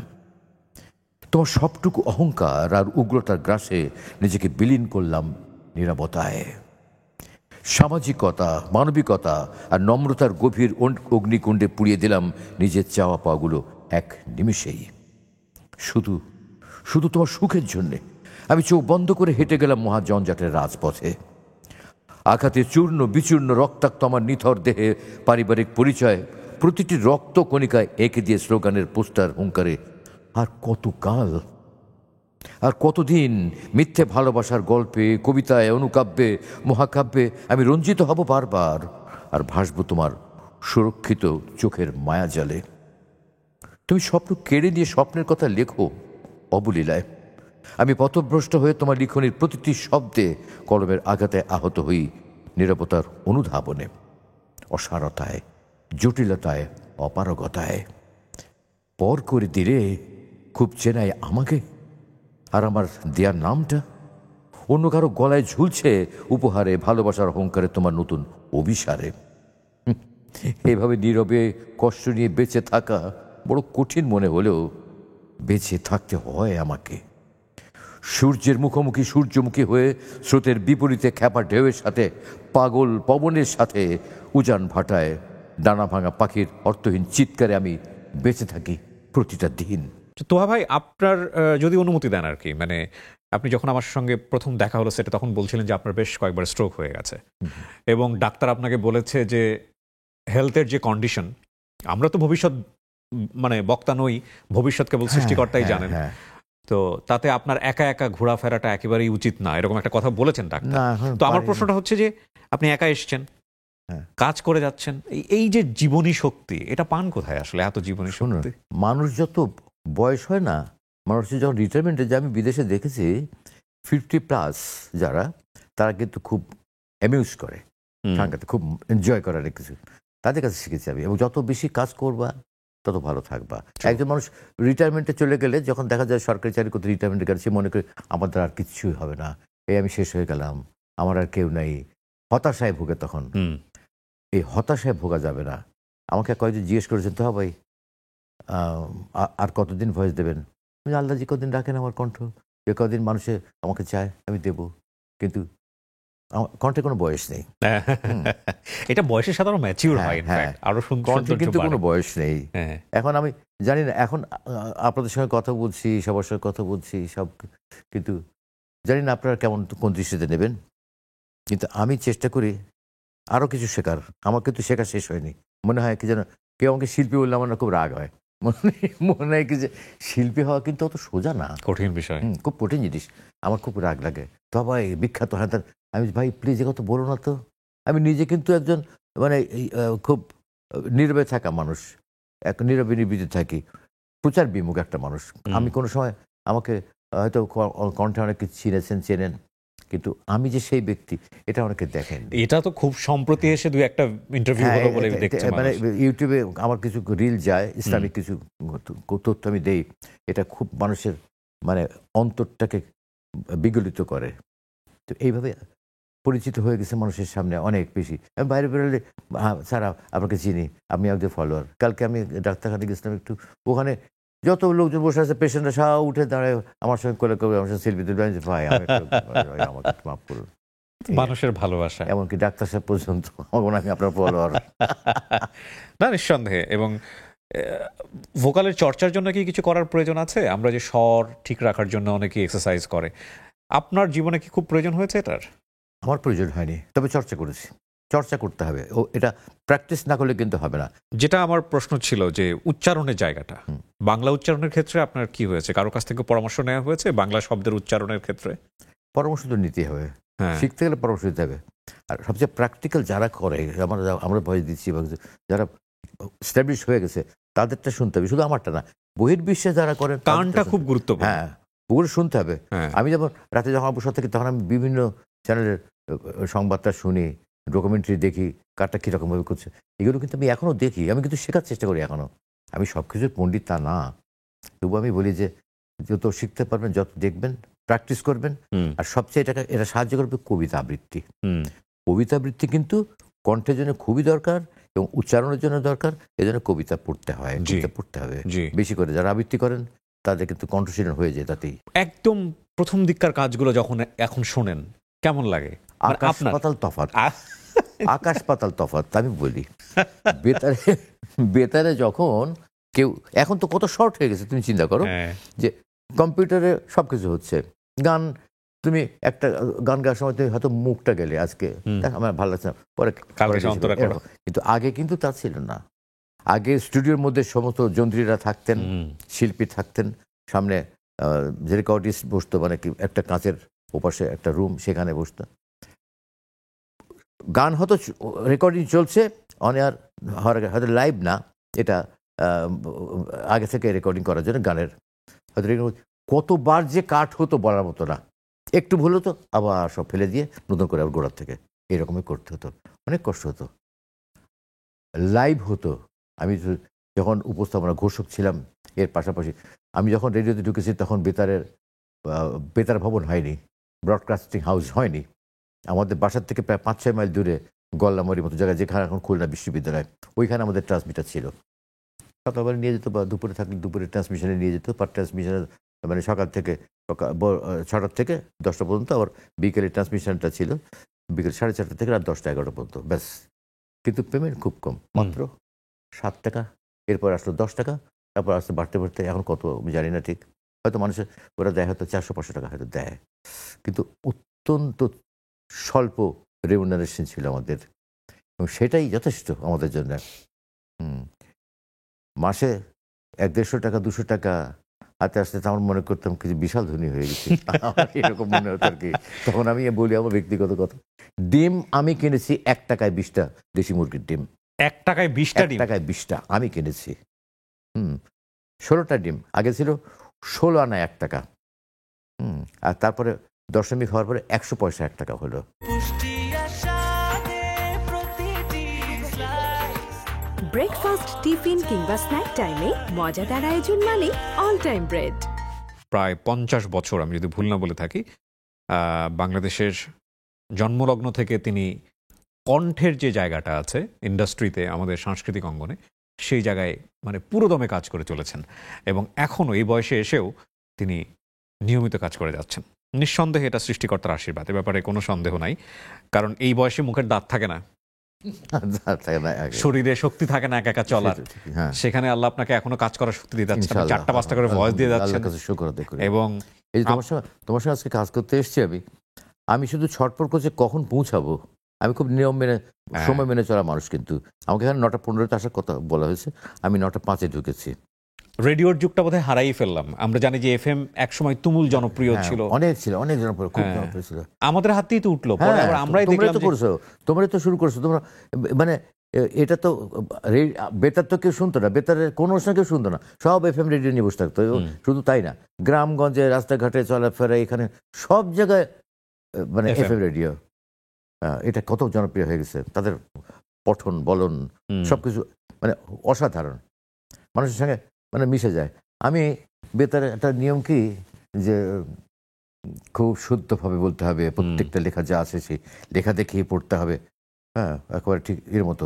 তোমার সবটুকু অহংকার আর উগ্রতার গ্রাসে নিজেকে বিলীন করলাম নীরবতায়। সামাজিকতা, মানবিকতা আর নম্রতার গভীর অগ্নিকুণ্ডে পুড়িয়ে দিলাম নিজের চাওয়া পাওয়াগুলো এক নিমিষেই। শুধু শুধু তোমার সুখের জন্যে আমি চোখ বন্ধ করে হেঁটে গেলাম মহাজঞ্জাটের রাজপথে। আঘাতে চূর্ণ বিচূর্ণ রক্তাক্ত আমার নিথর দেহে পারিবারিক পরিচয় প্রতিটি রক্ত কণিকায় এঁকে দিয়ে স্লোগানের পোস্টার হুঙ্কারে। আর কতকাল, আর কতদিন মিথ্যে ভালোবাসার গল্পে, কবিতায়, অনুকাব্যে, মহাকাব্যে আমি রঞ্জিত হব বারবার, আর ভাসব তোমার সুরক্ষিত চোখের মায়াজালে। তুমি স্বপ্ন কেড়ে নিয়ে স্বপ্নের কথা লেখো অবলীলায়। আমি পথভ্রষ্ট হয়ে তোমার লিখনির প্রতিটি শব্দে কলমের আঘাতে আহত হই, নীরবতার অনুধাবনে, অসারতায়, জটিলতায়, অপারগতায়। পর করে দিলে খুব চেনাই আমাকে, আর আমার দেয়ার নামটা অন্য কারো গলায় ঝুলছে উপহারে, ভালোবাসার অহংকারে, তোমার নতুন অভিসারে। এভাবে নীরবে কষ্ট নিয়ে বেঁচে থাকা বড় কঠিন মনে হলেও বেঁচে থাকতে হয় আমাকে। সূর্যের মুখোমুখি সূর্যমুখী হয়ে স্রোতের বিপরীতে খ্যাপা ঢেউয়ের সাথে, পাগল পবনের সাথে, উজান ভাটায় ডানা ভাঙা পাখির অর্থহীন চিৎকারে আমি বেঁচে থাকি প্রতিটা দিন। তোহা ভাই, আপনার যদি অনুমতি দেন আর কি, মানে আপনি যখন আমার সঙ্গে প্রথম দেখা হলো সেটা তখন বলছিলেন যে আপনার বেশ কয়েকবার স্ট্রোক হয়ে গেছে, এবং ডাক্তার আপনাকে বলেছে যে হেলথের যে কন্ডিশন, আমরা তো ভবিষ্যৎ মানে বক্তা নই, ভবিষ্যৎ কেবল সৃষ্টিকর্তাই জানেন, তো তাতে আপনার একা একা ঘোরাফেরাটা একেবারেই উচিত না, এরকম একটা কথা বলেছেন ডাক্তার। তো আমার প্রশ্নটা হচ্ছে যে আপনি একা এসছেন, কাজ করে যাচ্ছেন, এই যে জীবনী শক্তি, এটা পান কোথায় আসলে এত জীবনী শক্তি? মানুষ যত বয়স হয় না, মানুষের যখন রিটায়ারমেন্টে যায়, আমি বিদেশে দেখেছি 50+ যারা, তারা কিন্তু খুব অ্যামিউজ করে, খুব এনজয় করে অনেক কিছু, তাদের কাছে শিখেছি আমি। এবং যত বেশি কাজ করবা তত ভালো থাকবা। একজন মানুষ রিটায়ারমেন্টে চলে গেলে, যখন দেখা যায় সরকারি চাকরি করতে রিটায়ারমেন্টে গেলে, সে মনে করে আমার দ্বারা আর কিছুই হবে না, এই আমি শেষ হয়ে গেলাম, আমার আর কেউ নাই, হতাশায় ভোগে। তখন এই হতাশায় ভোগা যাবে না। আমাকে কয়েকজন জিজ্ঞেস করেছেন, তো ভাই আর কতদিন ভয়েস দেবেন? আল্লাহজি কদিন রাখেন আমার কণ্ঠ, যে কদিন মানুষে আমাকে চায় আমি দেব, কিন্তু আমার কণ্ঠে কোনো বয়স নেই। এটা বয়সের সাধারণ ম্যাচিউর হয়, আরো কণ্ঠে কিন্তু কোনো বয়স নেই। এখন আমি জানি না, এখন আপনাদের সঙ্গে কথা বলছি, সবার সঙ্গে কথা বলছি সব, কিন্তু জানি না আপনারা কেমন, কোন দৃষ্টিতে নেবেন। কিন্তু আমি চেষ্টা করি আরও কিছু শেখার। আমার কিন্তু শেখা শেষ হয়নি। মনে হয় কি যেন কেউ আমাকে শিল্পী বললে আমার খুব রাগ হয়। মনে হয় কি যে শিল্পী হওয়া কিন্তু অত সোজা না, কঠিন বিষয়, খুব কঠিন জিনিস। আমার খুব রাগ লাগে। তবে বিখ্যাত, হ্যাঁ, আমি ভাই প্লিজ কথা বলো না তো। আমি নিজে কিন্তু একজন মানে খুব নীরবে থাকা মানুষ, এক নীরবে নিবৃত্তি থাকি, প্রচার বিমুখ একটা মানুষ। আমি কোনো সময় আমাকে হয়তো কণ্ঠে অনেকে চেনেন, কিন্তু আমি যে সেই ব্যক্তি এটা অনেকে দেখেন। এটা তো খুব সম্প্রতি এসে দুই একটা ইন্টারভিউ হলো বলে দেখছি মানে ইউটিউবে আমার কিছু রিল যায়, ইসলামিক কিছু তথ্য আমি দেই, এটা খুব মানুষের মানে অন্তরটাকে বিগলিত করে। তো এইভাবে পরিচিত হয়ে গেছে মানুষের সামনে অনেক বেশি। আমি বাইরে বেরোলে স্যার আপনাকে চিনি, আপনি একজন ফলোয়ার। কালকে আমি ডাক্তারখানে গেছিলাম একটু, ওখানে যত লোকজন বসে আছে পেশেন্টরা সব উঠে দাঁড়ায় আমার সঙ্গে কোলে করে আমার সঙ্গে সেলফি তুলবে। ভাই আমাকে মাফ করুন, মানুষের ভালোবাসা, এমনকি ডাক্তার সাহেব পর্যন্ত আমি আপনার ফলোয়ার। না নিঃসন্দেহে। এবং ভোকালের চর্চার জন্য কি কিছু করার প্রয়োজন আছে? আমরা যে স্বর ঠিক রাখার জন্য অনেকে এক্সারসাইজ করে, আপনার জীবনে কি খুব প্রয়োজন হয়েছে এটার? আমার প্রয়োজন হয়নি, তবে চর্চা করেছি। চর্চা করতে হবে, ও এটা প্র্যাকটিস না করলে কিন্তু হবে না। যেটা আমার প্রশ্ন ছিল যে উচ্চারণের জায়গাটা, বাংলা উচ্চারণের ক্ষেত্রে আপনার কি হয়েছে? কারো কাছ থেকে পরামর্শ নেওয়া হয়েছে বাংলা শব্দের উচ্চারণের ক্ষেত্রে? পরামর্শ তো নিতে হবে, হ্যাঁ, শিখতে গেলে পরামর্শ দিতে হবে। আর সবচেয়ে প্র্যাকটিক্যাল যারা করে, আমরা ভয় দিচ্ছি, যারা স্ট্যাবলিশ হয়ে গেছে তাদেরটা শুনতে হবে, শুধু আমারটা না। বহির্বিশ্বে যারা করেন কানটা খুব গুরুত্বপূর্ণ। হ্যাঁ, ওগুলো শুনতে হবে। হ্যাঁ। আমি যেমন রাতে যখন অবসর থাকি তখন আমি বিভিন্ন চ্যানেলের সংবাদটা শুনি, ডকুমেন্টারি দেখি, কারটা কীরকমভাবে করছে, এগুলো কিন্তু আমি এখনও দেখি। আমি কিন্তু শেখার চেষ্টা করি এখনও। আমি সব কিছুর পণ্ডিত তা না, তবু আমি বলি যে যত শিখতে পারবেন, যত দেখবেন, প্র্যাকটিস করবেন। আর সবচেয়ে এটা সাহায্য করবে কবিতা আবৃত্তি। কবিতা আবৃত্তি কিন্তু কণ্ঠের জন্য খুবই দরকার এবং উচ্চারণের জন্য দরকার। এজন্য কবিতা পড়তে হয়, পড়তে হবে বেশি করে। যারা আবৃত্তি করেন তাদের কিন্তু কণ্ঠশীলন হয়ে যায় তাতেই। একদম প্রথম দিককার কাজগুলো যখন এখন শোনেন কেমন লাগে? আকাশ পাতাল তফাৎ, আকাশ পাতাল তফাৎ। আমি বলি বেতারে যখন কেউ, এখন তো কত শর্ট হয়ে গেছে, তুমি চিন্তা করো যে কম্পিউটারে সবকিছু হচ্ছে। গান, তুমি একটা গান গাওয়ার সময় তুমি হয়তো মুখটা গেলে আজকে আমার ভালো লাগছে না, পরে, কিন্তু আগে কিন্তু তা ছিল না। আগে স্টুডিওর মধ্যে সমস্ত যন্ত্রীরা থাকতেন, শিল্পী থাকতেন, সামনে যে রেকর্ডিস্ট বসতো, মানে কি একটা কাঁচের ওপাশে একটা রুম, সেখানে বসতো, গান হয়তো রেকর্ডিং চলছে, অন এয়ার হয়তো লাইভ না, এটা আগে থেকে রেকর্ডিং করার জন্য গানের হয়তো কতবার যে কাট হতো বলার মতো না। একটু ভুল হতো, আবার সব ফেলে দিয়ে নতুন করে আবার গোড়ার থেকে এরকমই করতে হতো, অনেক কষ্ট হতো। লাইভ হতো। আমি যখন উপস্থাপনা ঘোষক ছিলাম, এর পাশাপাশি আমি যখন রেডিওতে ঢুকেছি তখন বেতার ভবন হয়নি, ব্রডকাস্টিং হাউস হয়নি। আমাদের বাসার থেকে প্রায় 5-6 মাইল দূরে গল্লামরির মতো জায়গায়, যেখানে এখন খুলনা বিশ্ববিদ্যালয়, ওইখানে আমাদের ট্রান্সমিটার ছিল। সকালবেলা নিয়ে যেত বা দুপুরে থাকলে দুপুরে ট্রান্সমিশনে নিয়ে যেত। পার ট্রান্সমিশনে মানে সকাল থেকে 6টা থেকে 10টা পর্যন্ত, আবার বিকেলের ট্রান্সমিশনটা ছিল বিকেল 4:30 থেকে রাত 10টা-11টা পর্যন্ত, ব্যাস। কিন্তু পেমেন্ট খুব কম, মাত্র 7 টাকা। এরপর আসলো 10 টাকা, তারপর আসতে বাড়তে বাড়তে এখন কত আমি জানি না ঠিক, হয়তো মানুষের ওরা দেয় হয়তো 400-500 টাকা হয়তো দেয়, কিন্তু অত্যন্ত স্বল্প রেমুনারেশন ছিল আমাদের, এবং সেটাই যথেষ্ট আমাদের জন্য। মাসে 100-150 টাকা 200 টাকা হাতে আসতে আমার মনে করতাম কিছু বিশাল ধনী হয়ে গেছে, এরকম মনে হতো আর কি। তখন আমি বলি আমার ব্যক্তিগত কথা, ডিম আমি কিনেছি 1 টাকায় 20টা দেশি মুরগির ডিম। 1 টাকায় 20টা ডিম? 1 টাকায় 20টা আমি কিনেছি। 16টা ডিম, আগে ছিল 16 আনা 1 টাকা। আর তারপরে দশমিক হওয়ার পরে 100 পয়সা 1 টাকা হলো। ব্রেকফাস্ট, টিফিন কিংবা স্ন্যাক টাইমে মজাদার আয়োজন মানে অল টাইম ব্রেড। প্রায় 50 বছর, আমি যদি ভুল না বলে থাকি, বাংলাদেশের জন্মলগ্ন থেকে তিনি কণ্ঠের যে জায়গাটা আছে ইন্ডাস্ট্রিতে, আমাদের সাংস্কৃতিক অঙ্গনে, সেই জায়গায় মানে পুরোদমে কাজ করে চলেছেন, এবং এখনও এই বয়সে এসেও তিনি নিয়মিত কাজ করে যাচ্ছেন। নিঃসন্দেহে এটা সৃষ্টিকর্তার আশীর্বাদ, এ ব্যাপারে কোনো সন্দেহ নাই। কারণ এই বয়সে মুখের দাঁত থাকে না, শরীরে শক্তি থাকে না একা চলার, সেখানে আল্লাহ আপনাকে এখনো কাজ করার শক্তি দিয়ে যাচ্ছেন, 4টা-5টা করে ভয়েস দিয়ে যাচ্ছেন। এবং এই তোমার সঙ্গে আজকে কাজ করতে এসেছি আমি শুধু ছটফট করছি কখন পৌঁছাবো। আমি খুব নিয়ম মেনে, সময় মেনে চলা মানুষ, কিন্তু আমাকে এখানে 9টা 15-তে আসার কথা বলা হয়েছে, আমি 9টা 5-এ ঢুকেছি। রেডিওর যুগটা বোধহয় হারাই ফেললাম। আমরা জানি যে এফএম একসময় তুমুল জনপ্রিয় হ্যাঁ, ছিল, অনেক জনপ্রিয়, খুব হ্যাঁ। জনপ্রিয় ছিল। আমাদের হাতেই তো উঠলো, পরে হ্যাঁ, আবার আমরাই তোমরাই দেখলাম তো যে করছো, তোমরাই তো শুরু করছো তোমরা। মানে এটা তো বেতার তো কেউ শুনতো না, বেতারের কোনো অনুষ্ঠান কেউ শুনতো না, সব এফএম রেডিও নিয়ে বসে থাকতো। শুধু তাই না, গ্রামগঞ্জে রাস্তাঘাটে চলাফেরা এখানে সব জায়গায় মানে FM এফএম রেডিও। এটা কত জনপ্রিয় হয়ে গেছে, তাদের পঠন বলন সবকিছু মানে অসাধারণ, মানুষের সঙ্গে মানে মিশে যায়। আমি বেতারের একটা নিয়ম কি যে খুব শুদ্ধভাবে বলতে হবে, প্রত্যেকটা লেখা যা আছে সেই লেখা দেখেই পড়তে হবে। হ্যাঁ, একেবারে ঠিক এর মতো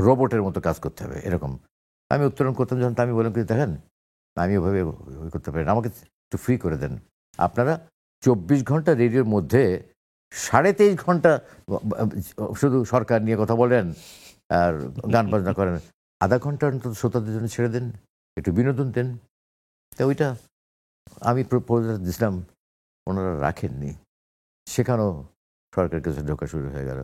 রোবটের মতো কাজ করতে হবে এরকম। আমি উত্তরণ করতাম যখন, আমি বললাম কি দেখেন আমি ওভাবে করতে পারি না, আমাকে একটু ফ্রি করে দেন। আপনারা 24 ঘন্টা রেডিওর মধ্যে 23.5 ঘন্টা শুধু সরকার নিয়ে কথা বলেন আর গান বাজনা করেন, আধা ঘন্টা অন্তত শ্রোতাদের জন্য ছেড়ে দেন, একটু বিনোদন দেন। তা ওইটা আমি প্রপোজাল দিয়েছিলাম, ওনারা রাখেননি, সেখানেও সরকারের কাছে ঢোকা শুরু হয়ে গেল।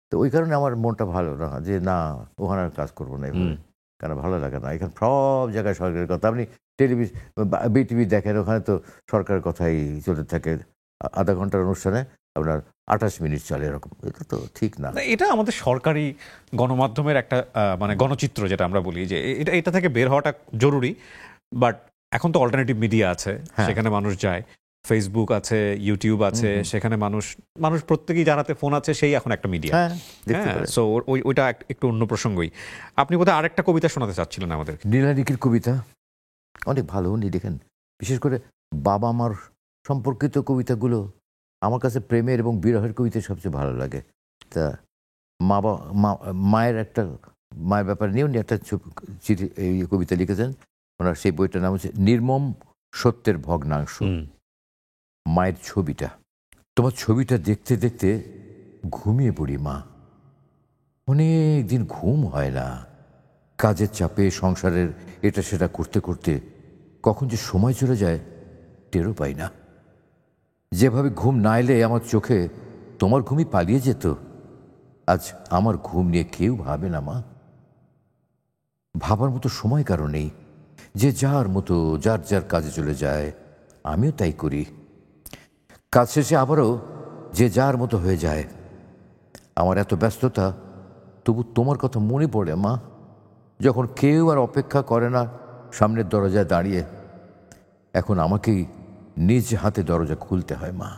তো ওই কারণে আমার মনটা ভালো না যে না ওখানে আর কাজ করবো না এভাবে, কারণ ভালো লাগে না। এখানে সব জায়গায় সরকারের কথা, আপনি টেলিভিশন বিটিভি দেখেন, ওখানে তো সরকারের কথাই চলতে থাকে, আধা ঘন্টার অনুষ্ঠানে আপনার 28 মিনিট চলে, এরকম। এটা তো ঠিক না। এটা আমাদের সরকারি গণমাধ্যমের একটা মানে গণচিত্র যেটা আমরা বলি, যে এটা থেকে বের হওয়াটা জরুরি। বাট এখন তো অল্টারনেটিভ মিডিয়া আছে, সেখানে মানুষ যায়, ফেসবুক আছে, ইউটিউব আছে, সেখানে মানুষ প্রত্যেকেই যার হাতে ফোন আছে সেই এখন একটা মিডিয়া। হ্যাঁ, সো ওইটা একটু অন্য প্রসঙ্গই। আপনি বোধহয় আরেকটা কবিতা শোনাতে চাচ্ছিলেন আমাদের। নীলানিকির কবিতা অনেক ভালো, উনি লিখেন। বিশেষ করে বাবা মার সম্পর্কিত কবিতাগুলো আমার কাছে প্রেমের এবং বিরহের কবিতা সবচেয়ে ভালো লাগে। তা মায়ের একটা মায়ের ব্যাপারে নিয়ে উনি একটা চিঠি এই কবিতা লিখেছেন। ওনার সেই বইটার নাম হচ্ছে নির্মম সত্যের ভগ্নাংশ। মায়ের ছবিটা, তোমার ছবিটা দেখতে দেখতে ঘুমিয়ে পড়ি মা, অনেক দিন ঘুম হয় না, কাজের চাপে সংসারের এটা সেটা করতে করতে কখন যে সময় চলে যায় টেরও পাই না। যেভাবে ঘুম না এলে আমার চোখে তোমার ঘুমই পালিয়ে যেত, আজ আমার ঘুম নিয়ে কেউ ভাবে না মা। ভাবার মতো সময় কারো নেই, যে যার মতো যার যার কাজে চলে যায়, আমিও তাই করি। কাজ শেষে আবারও যে যার মতো হয়ে যায়। আমার এত ব্যস্ততা, তবু তোমার কথা মনে পড়ে মা, যখন কেউ আর অপেক্ষা করে না সামনের দরজায় দাঁড়িয়ে। এখন আমাকেই নিজ হাতে দরজা খুলতে হয় মা।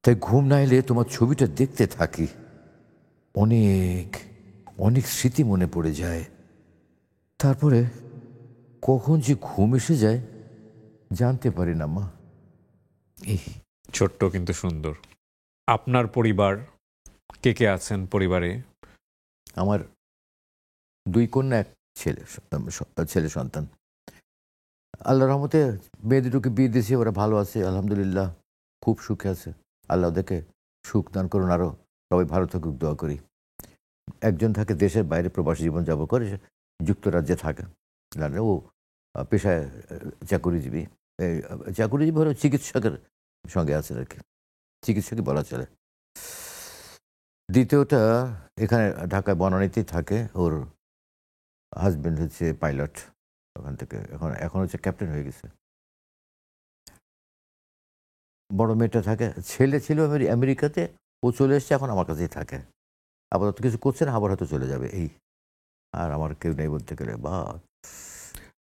তাই ঘুম না এলে তোমার ছবিটা দেখতে থাকি, অনেক অনেক স্মৃতি মনে পড়ে যায়। তারপরে কখন যে ঘুম এসে যায় জানতে পারি না মা। এই ছোট্ট কিন্তু সুন্দর। আপনার পরিবার, কে কে আছেন পরিবারে? আমার 2 কন্যা, 1 ছেলে সন্তান। আল্লাহর রহমতে মেয়ে দুটোকে বিয়ে দিয়েছি, ওরা ভালো আছে আলহামদুলিল্লাহ, খুব সুখে আছে। আল্লাহ ওদেরকে সুখ দান করুন, আরও সবাই ভালো থাকুক দোয়া করি। একজন থাকে দেশের বাইরে প্রবাসী জীবনযাপন করে, যুক্তরাজ্যে থাকে, ও পেশায় চাকুরিজীবী। চাকুরিজীবী হলে চিকিৎসকের সঙ্গে আছে আর কি, চিকিৎসকই বলা চলে। দ্বিতীয়টা এখানে ঢাকায় বনানীতেই থাকে, ওর হাজবেন্ড হচ্ছে পাইলট, ওখান থেকে এখন হচ্ছে ক্যাপ্টেন হয়ে গেছে। বড় মেয়েটা থাকে, ছেলে ছিল আমেরিকাতে, ও চলে এসছে, এখন আমার কাছেই থাকে। আপাতত কিছু করছে না, আবার হয়তো চলে যাবে এই। আর আমার কেউ নেই বলতে গেলে। বা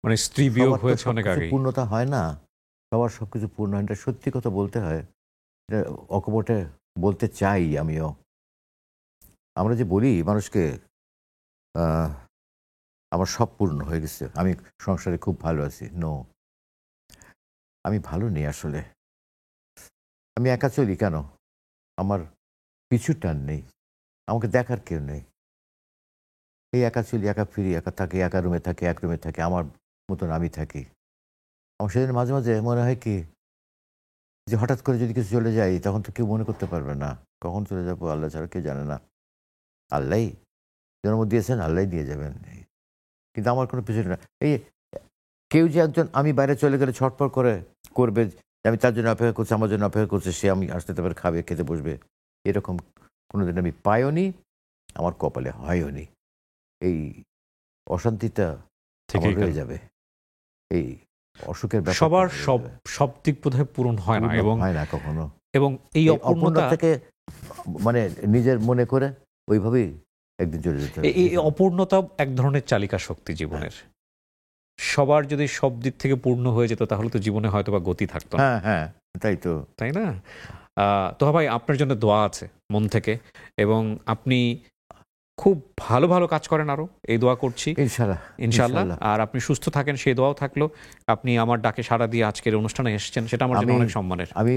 মানে স্ত্রী বিয়োগ সবার তো হয়েছে অনেক সবকিছু আগে। পূর্ণতা হয় না, সবার সবকিছু পূর্ণ হয় না, এটা সত্যি কথা বলতে হয়। এটা অকপটে বলতে চাই আমিও। আমরা যে বলি মানুষকে আমার সব পূর্ণ হয়ে গেছে, আমি সংসারে খুব ভালো আছি, নো, আমি ভালো নেই আসলে। আমি একা চলি কেন? আমার পিছু টান নেই, আমাকে দেখার কেউ নেই। এই একা চলি, একা ফিরি, একা থাকি, একা রুমে থাকি, এক রুমে থাকি, আমার মতন আমি থাকি। আমার সেদিন মাঝে মাঝে মনে হয় কি যে হঠাৎ করে যদি কিছু চলে যাই, তখন তো কেউ মনে করতে পারবে না কখন চলে যাবো, আল্লাহ ছাড়া কেউ জানে না। আল্লাহই জন্ম দিয়েছেন, আল্লাহই দিয়ে যাবেন, কিন্তু আমার কোনো পিছনে না। এই কেউ যে একজন আমি বাইরে চলে গেলে ছটফট করবে, আমি তার জন্য অপেক্ষা করছি, আমার জন্য অপেক্ষা করছে, সে আমি আসতে তারপরে খাবে, খেতে বসবে, এরকম কোনোদিন আমি পাইও নি, আমার কপালে হয়ও নি। এই অশান্তিটা থেকেই আমার রয়ে গেল। যাবে। এই অসুখের ব্যাপারটা সবার রয়ে সব যাবে। সব দিক বোধহয় পূরণ হয় না, পূর্ণ এবং হয় না কখনো। এবং এই এই অপূর্ণতা, অপূর্ণতাকে মানে নিজের মনে করে ওইভাবেই একদিন চলে যেতে হবে। এই অপূর্ণতা এক ধরনের চালিকা শক্তি জীবনের। সবার যদি সব দিক থেকে পূর্ণ হয়ে যেত তাহলে তো জীবনে হয়তো বা গতি থাকতো না, হ্যাঁ হ্যাঁ, তাই তো। তাই না? তো ভাই, আপনার জন্য দোয়া আছে মন থেকে, এবং আপনি খুব ভালো ভালো কাজ করেন, আরো এই দোয়া করছি ইনশাল্লাহ ইনশাআল্লাহ। আর আপনি সুস্থ থাকেন সেই দোয়াও থাকলো। আপনি আমার ডাকে সাড়া দিয়ে আজকের অনুষ্ঠানে এসেছেন, সেটা আমার জন্য অনেক সম্মানের। আমি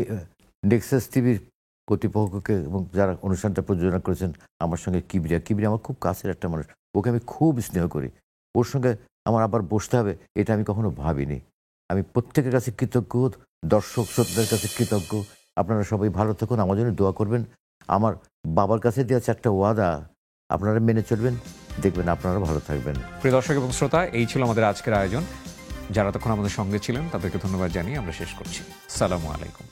নেক্সাস টিভির কর্তৃপক্ষকে এবং যারা অনুষ্ঠানটা প্রযোজনা করেছেন, আমার সঙ্গে কিবরিয়া আমার খুব কাছের একটা মানুষ, ওকে আমি খুব স্নেহ করি। ওর সঙ্গে আমার আবার বসতে হবে এটা আমি কখনো ভাবিনি। আমি প্রত্যেকের কাছে কৃতজ্ঞ, দর্শক শ্রোতাদের কাছে কৃতজ্ঞ। আপনারা সবাই ভালো থাকুন, আমার জন্য দোয়া করবেন। আমার বাবার কাছে দেওয়া 4টা ওয়াদা আপনারা মেনে চলবেন, দেখবেন আপনারা ভালো থাকবেন। প্রিয় দর্শক এবং শ্রোতা, এই ছিল আমাদের আজকের আয়োজন। যারা তখন আমাদের সঙ্গে ছিলেন তাদেরকে ধন্যবাদ জানিয়ে আমরা শেষ করছি। সালামু আলাইকুম।